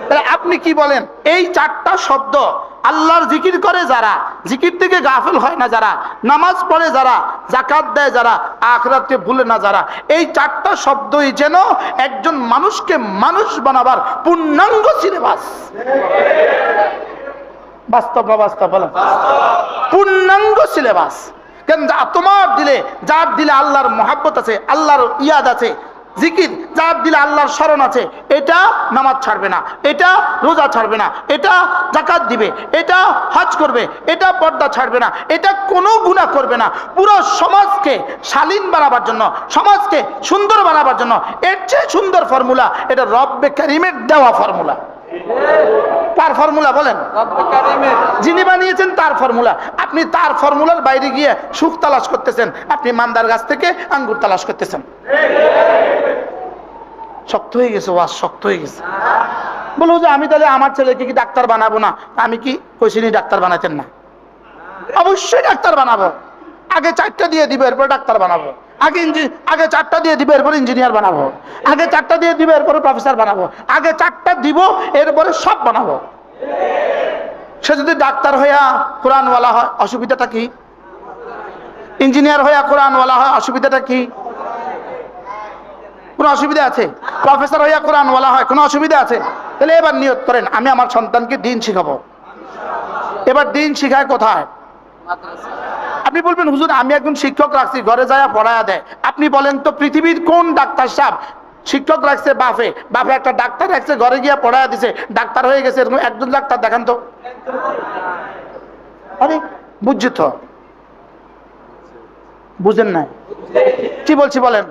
তাহলে আপনি কি বলেন, এই চারটা শব্দ আল্লাহর জিকির করে যারা, জিকির থেকে গাফিল হয় না যারা, নামাজ পড়ে যারা, যাকাত দেয় যারা, আখিরাতকে ভুলে না যারা, এই চারটা শব্দই যেন একজন মানুষকে মানুষ বানাবার পূর্ণাঙ্গ সিলেবাস। বাস্তব না বাস্তব বলেন? পূর্ণাঙ্গ সিলেবাস। কেন তোমার দিলে, যার দিলে আল্লাহর মহাব্বত আছে, আল্লাহর ইয়াদ আছে, জিকির যার দিলে আল্লাহর স্মরণ আছে, এটা নামাজ ছাড়বে না, এটা রোজা ছাড়বে না, এটা যাকাত দিবে, এটা হজ করবে, এটা পর্দা ছাড়বে না, এটা কোনো গুনাহ করবে না। পুরো সমাজকে শালীন বানাবার জন্য, সমাজকে সুন্দর বানাবার জন্য এর চেয়ে সুন্দর ফর্মুলা এটা রব্বে কারিমের দেওয়া ফর্মুলা। তার ফর্মুলা বলেন, যিনি বানিয়েছেন তার ফর্মুলা। আপনি তার ফর্মুলার বাইরে গিয়ে সুখ তালাশ করতেছেন, আপনি মান্দার গাছ থেকে আঙ্গুর তালাশ করতেছেন। শক্ত হয়ে গেছে, ওয়াজ শক্ত হয়ে গেছে। বলো যে আমি তাহলে আমার ছেলেকে কি ডাক্তার বানাবো না? আমি কি কইছিনি ডাক্তার বানাতেন না? অবশ্যই ডাক্তার বানাবো। আগে 4টা দিয়ে দিব, এরপর ডাক্তার বানাবো। আগে 4টা দিয়ে দিব, এরপর ইঞ্জিনিয়ার বানাবো। আগে 4টা দিয়ে দিব, এরপরে প্রফেসর বানাবো। আগে 4টা দিব, এরপরে সব বানাবো। সে যদি ডাক্তার হইয়া কোরআনওয়ালা হয়, অসুবিধাটা কি? ইঞ্জিনিয়ার হইয়া কোরআনওয়ালা হয়, অসুবিধাটা কি? কোনো অসুবিধা আছে? প্রফেসর হইয়া কোরআনওয়ালা হয়, কোনো অসুবিধা আছে? তাহলে এবার নিয়ত করেন, আমি আমার সন্তানকে দ্বীন শিখাবো। এবার দ্বীন শিখায় কোথায়? আপনি বলবেন হুজুর আমি একজন শিক্ষক রাখছি, ঘরে যায় পড়ায়া দেয়। আপনি বলেন তো পৃথিবীর কোন ডাক্তার সাহেব শিক্ষক রাখছে? বাপে একটা ডাক্তার রাখছে, ঘরে গিয়ে পড়ায়া দিছে, ডাক্তার হয়ে গেছে, এরকম একজন ডাক্তার দেখান তো। আরে বুঝছি তো, বুঝেন না কি বলছি বলেন?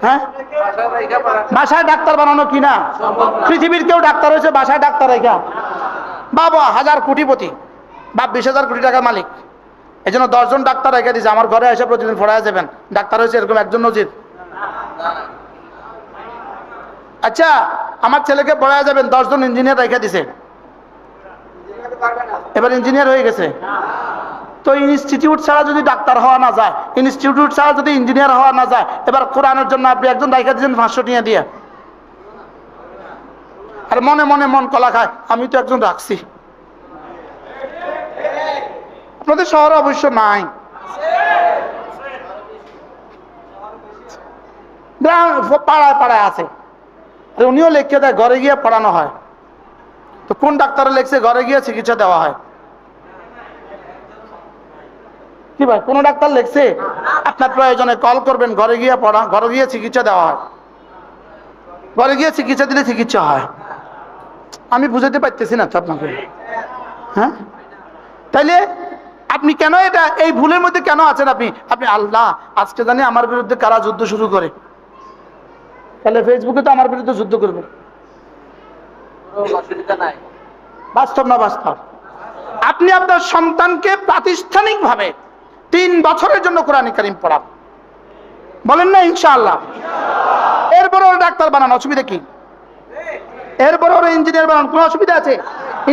হ্যাঁ, বাসায় ডাক্তার বানানো কি না? পৃথিবীর কেউ ডাক্তার হয়েছে বাসায় ডাক্তার রেখা? বাবা 1000 কোটিপতি, বাপ 20,000 কোটি টাকার মালিক, এই জন্য 10 জন ডাক্তার রেখে দিয়েছে, আমার ঘরে এসে প্রতিদিন পড়ায় যাবেন। ডাক্তার হয়েছে এরকম একজন নজির? আচ্ছা আমার ছেলেকে পড়ায় যাবেন, 10 জন ইঞ্জিনিয়ার রেখে দিছে, এবার ইঞ্জিনিয়ার হয়ে গেছে। তো ইনস্টিটিউট ছাড়া যদি ডাক্তার হওয়া না যায়, ইনস্টিটিউট ছাড়া যদি ইঞ্জিনিয়ার হওয়া না যায়, এবার কোরআনের জন্য আপনি একজন রেখে দিয়েছেন 500 টাকা দিয়ে, আর মনে মনে মন কলা খায় আমি তো একজন রাখছি। আপনাদের শহরে অবশ্য নাই, গ্রাম পাড়ায় পাড়ায় আছে। উনিও লিখে দেয়, ঘরে গিয়ে পড়ানো হয়। তো কোন ডাক্তারে লিখছে ঘরে গিয়ে চিকিৎসা দেওয়া হয়? কি ভাই, কোন ডাক্তার লিখছে আপনার প্রয়োজনে কল করবেন, ঘরে গিয়ে পড়া, ঘরে গিয়ে চিকিৎসা দেওয়া হয়? ঘরে গিয়ে চিকিৎসা দিলে চিকিৎসা হয়? আমি বুঝাতে পারতেছি না তো আপনাকে। হ্যাঁ, তাইলে আপনি কেন এটা এই ভুলের মধ্যে কেন আছেন? আপনি আল্লাহ আজকে জানি আমার বিরুদ্ধে কারা যুদ্ধ শুরু করে, তাহলে ফেসবুকে তো আমার বিরুদ্ধে যুদ্ধ করবে। অসুবিধা নাই। বাস্তব না বাস্তব? আপনি আপনার সন্তানকে প্রাতিষ্ঠানিক ভাবে 3 বছরের জন্য কোরআন কারীম পড়ান, বলেন না ইনশাআল্লাহ? এরপরে ওরা ডাক্তার বানান, অসুবিধা কি? এরপরে ওরা ইঞ্জিনিয়ার বানান, কোনো অসুবিধা আছে?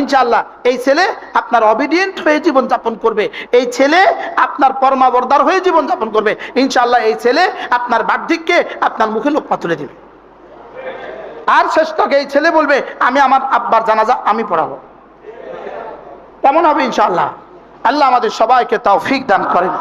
ইনশাআল্লাহ এই ছেলে আপনার অবিডিয়েন্ট হয়ে জীবন যাপন করবে, এই ছেলে আপনার পরমাবর্দার হয়ে জীবন যাপন করবে। ইনশাআল্লাহ এই ছেলে আপনার বার্ধক্যে আপনার মুখে লোকমা তুলে দিবে। আর শেষ থেকে এই ছেলে বলবে আমি আমার আব্বার জানাজা আমি পড়াবো। কেমন হবে ইনশাআল্লাহ? আল্লাহ আমাদের সবাইকে তৌফিক দান করেন।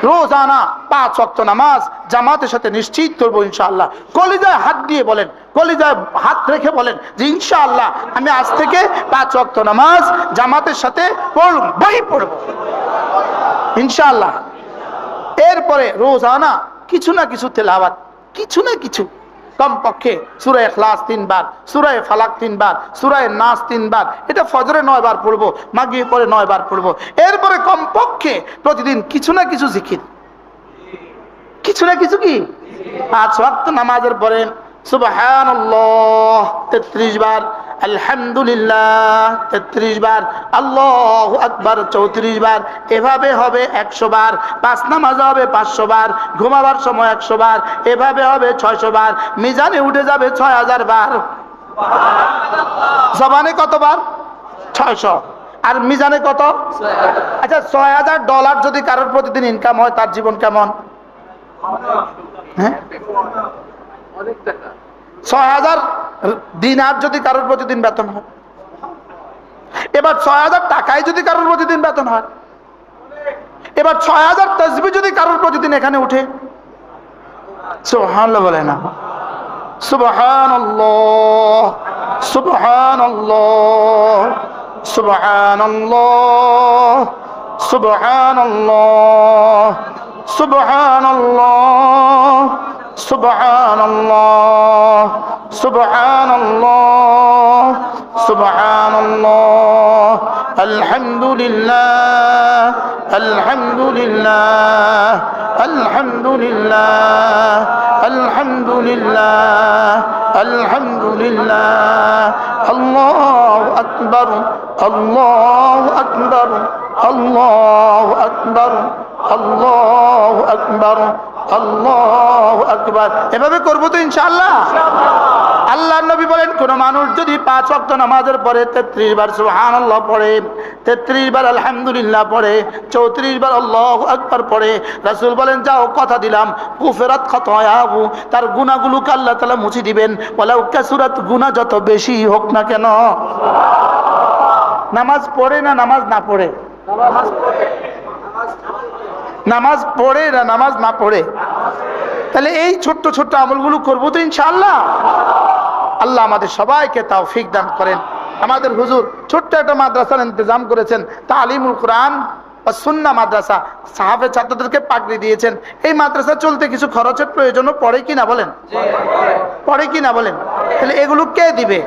রোজানা 5 ওয়াক্ত নামাজ জামাতের সাথে নিশ্চিত করবো ইনশাআল্লাহ। কলিজায় হাত দিয়ে বলেন, কলিজায় হাত রেখে বলেন যে ইনশাআল্লাহ আমি আজ থেকে 5 ওয়াক্ত নামাজ জামাতের সাথে পড়বই পড়বো ইনশাআল্লাহ। এরপরে রোজানা কিছু না কিছু তেলাওয়াত, কিছু না কিছু, কমপক্ষে সূরা ইখলাস 3 বার, সূরা ফালাক 3 বার, সূরা নাস 3 বার, এটা ফজরে 9 বার পড়বো, মাগরিব পরে 9 বার পড়বো। এরপরে কমপক্ষে প্রতিদিন কিছু না কিছু জিকির, কিছু না কিছু কি 5 ওয়াক্ত নামাজের পরে সুবহানাল্লাহ 33 বার, আলহামদুলিল্লাহ 33 বার, আল্লাহু আকবার 34 বার, এভাবে হবে 100 বার। 5 নামাজ হবে 500 বার, ঘুমাবার সময় 100 বার, এভাবে হবে 600 বার, মিজানে উঠে যাবে 6000 বার। জবানে কতবার? 600। আর মিজানে কত? আচ্ছা $6000 যদি কারোর প্রতিদিন ইনকাম হয়, তার জীবন কেমন? হ্যাঁ, অনেক টাকা। 6000 দিনার যদি কারোর প্রতিদিন বেতন হয়, এবার 6000 টাকায় যদি কারোর প্রতিদিন বেতন হয়, এবার 6000 তাসবিহ যদি কারোর প্রতিদিন এখানে উঠে, সুবহানাল্লাহ বলে না? সুবহানাল্লাহ, সুবহানাল্লাহ, সুবহানাল্লাহ, সুবহানাল্লাহ, সুবহানাল্লাহ, সুবহানাল্লাহ, সুবহানাল্লাহ, সুবহানাল্লাহ, আলহামদুলিল্লাহ, আলহামদুলিল্লাহ, আলহামদুলিল্লাহ, আলহামদুলিল্লাহ, আলহামদুলিল্লাহ, আল্লাহু আকবার, আল্লাহু আকবার, আল্লাহু আকবার, আল্লাহু আকবার, আল্লাহু আকবার। এভাবে করবো তো ইনশাআল্লাহ? আল্লাহর নবী বলেন, কোন মানুষ যদি 5 ওয়াক্ত নামাজের পরে 33 বার সুবহানাল্লাহ পড়ে, 33 বার আলহামদুলিল্লাহ পড়ে, 34 বার আল্লাহু আকবার পড়ে, রাসূল বলেন যাও কথা দিলাম গুফিরাত খাতায়াহু, তার গুনাহগুলোকে আল্লাহ তাআলা মুছে দিবেন, ওয়ালাউ কাসুরাত, গুনাহ যত বেশি হোক না কেন। নামাজ পড়ে না নামাজ না পড়ে? নামাজ পড়ে না নামাজ না পড়ে? তাহলে এই ছোট্ট ছোট্ট আমলগুলো করবো তো ইনশাআল্লাহ। আল্লাহ আমাদের সবাইকে তৌফিক দান করেন। আমাদের হুজুর ছোট্ট একটা মাদ্রাসার ইন্তজাম করেছেন, তালিমুল কোরআন ও সুন্নাহ মাদ্রাসা, সাহাবে ছাত্রদেরকে পাগড়ি দিয়েছেন। এই মাদ্রাসা চলতে কিছু খরচের প্রয়োজনও পড়ে কিনা বলেন? পড়ে কিনা বলেন? তাহলে এগুলো কে দিবে?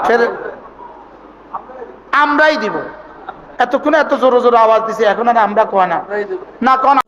ফের আমরাই দিব। এতক্ষণে এত জোরে জোরে আওয়াজ দিছি, এখন আর আমরা কোয়া না, না কোয়া না।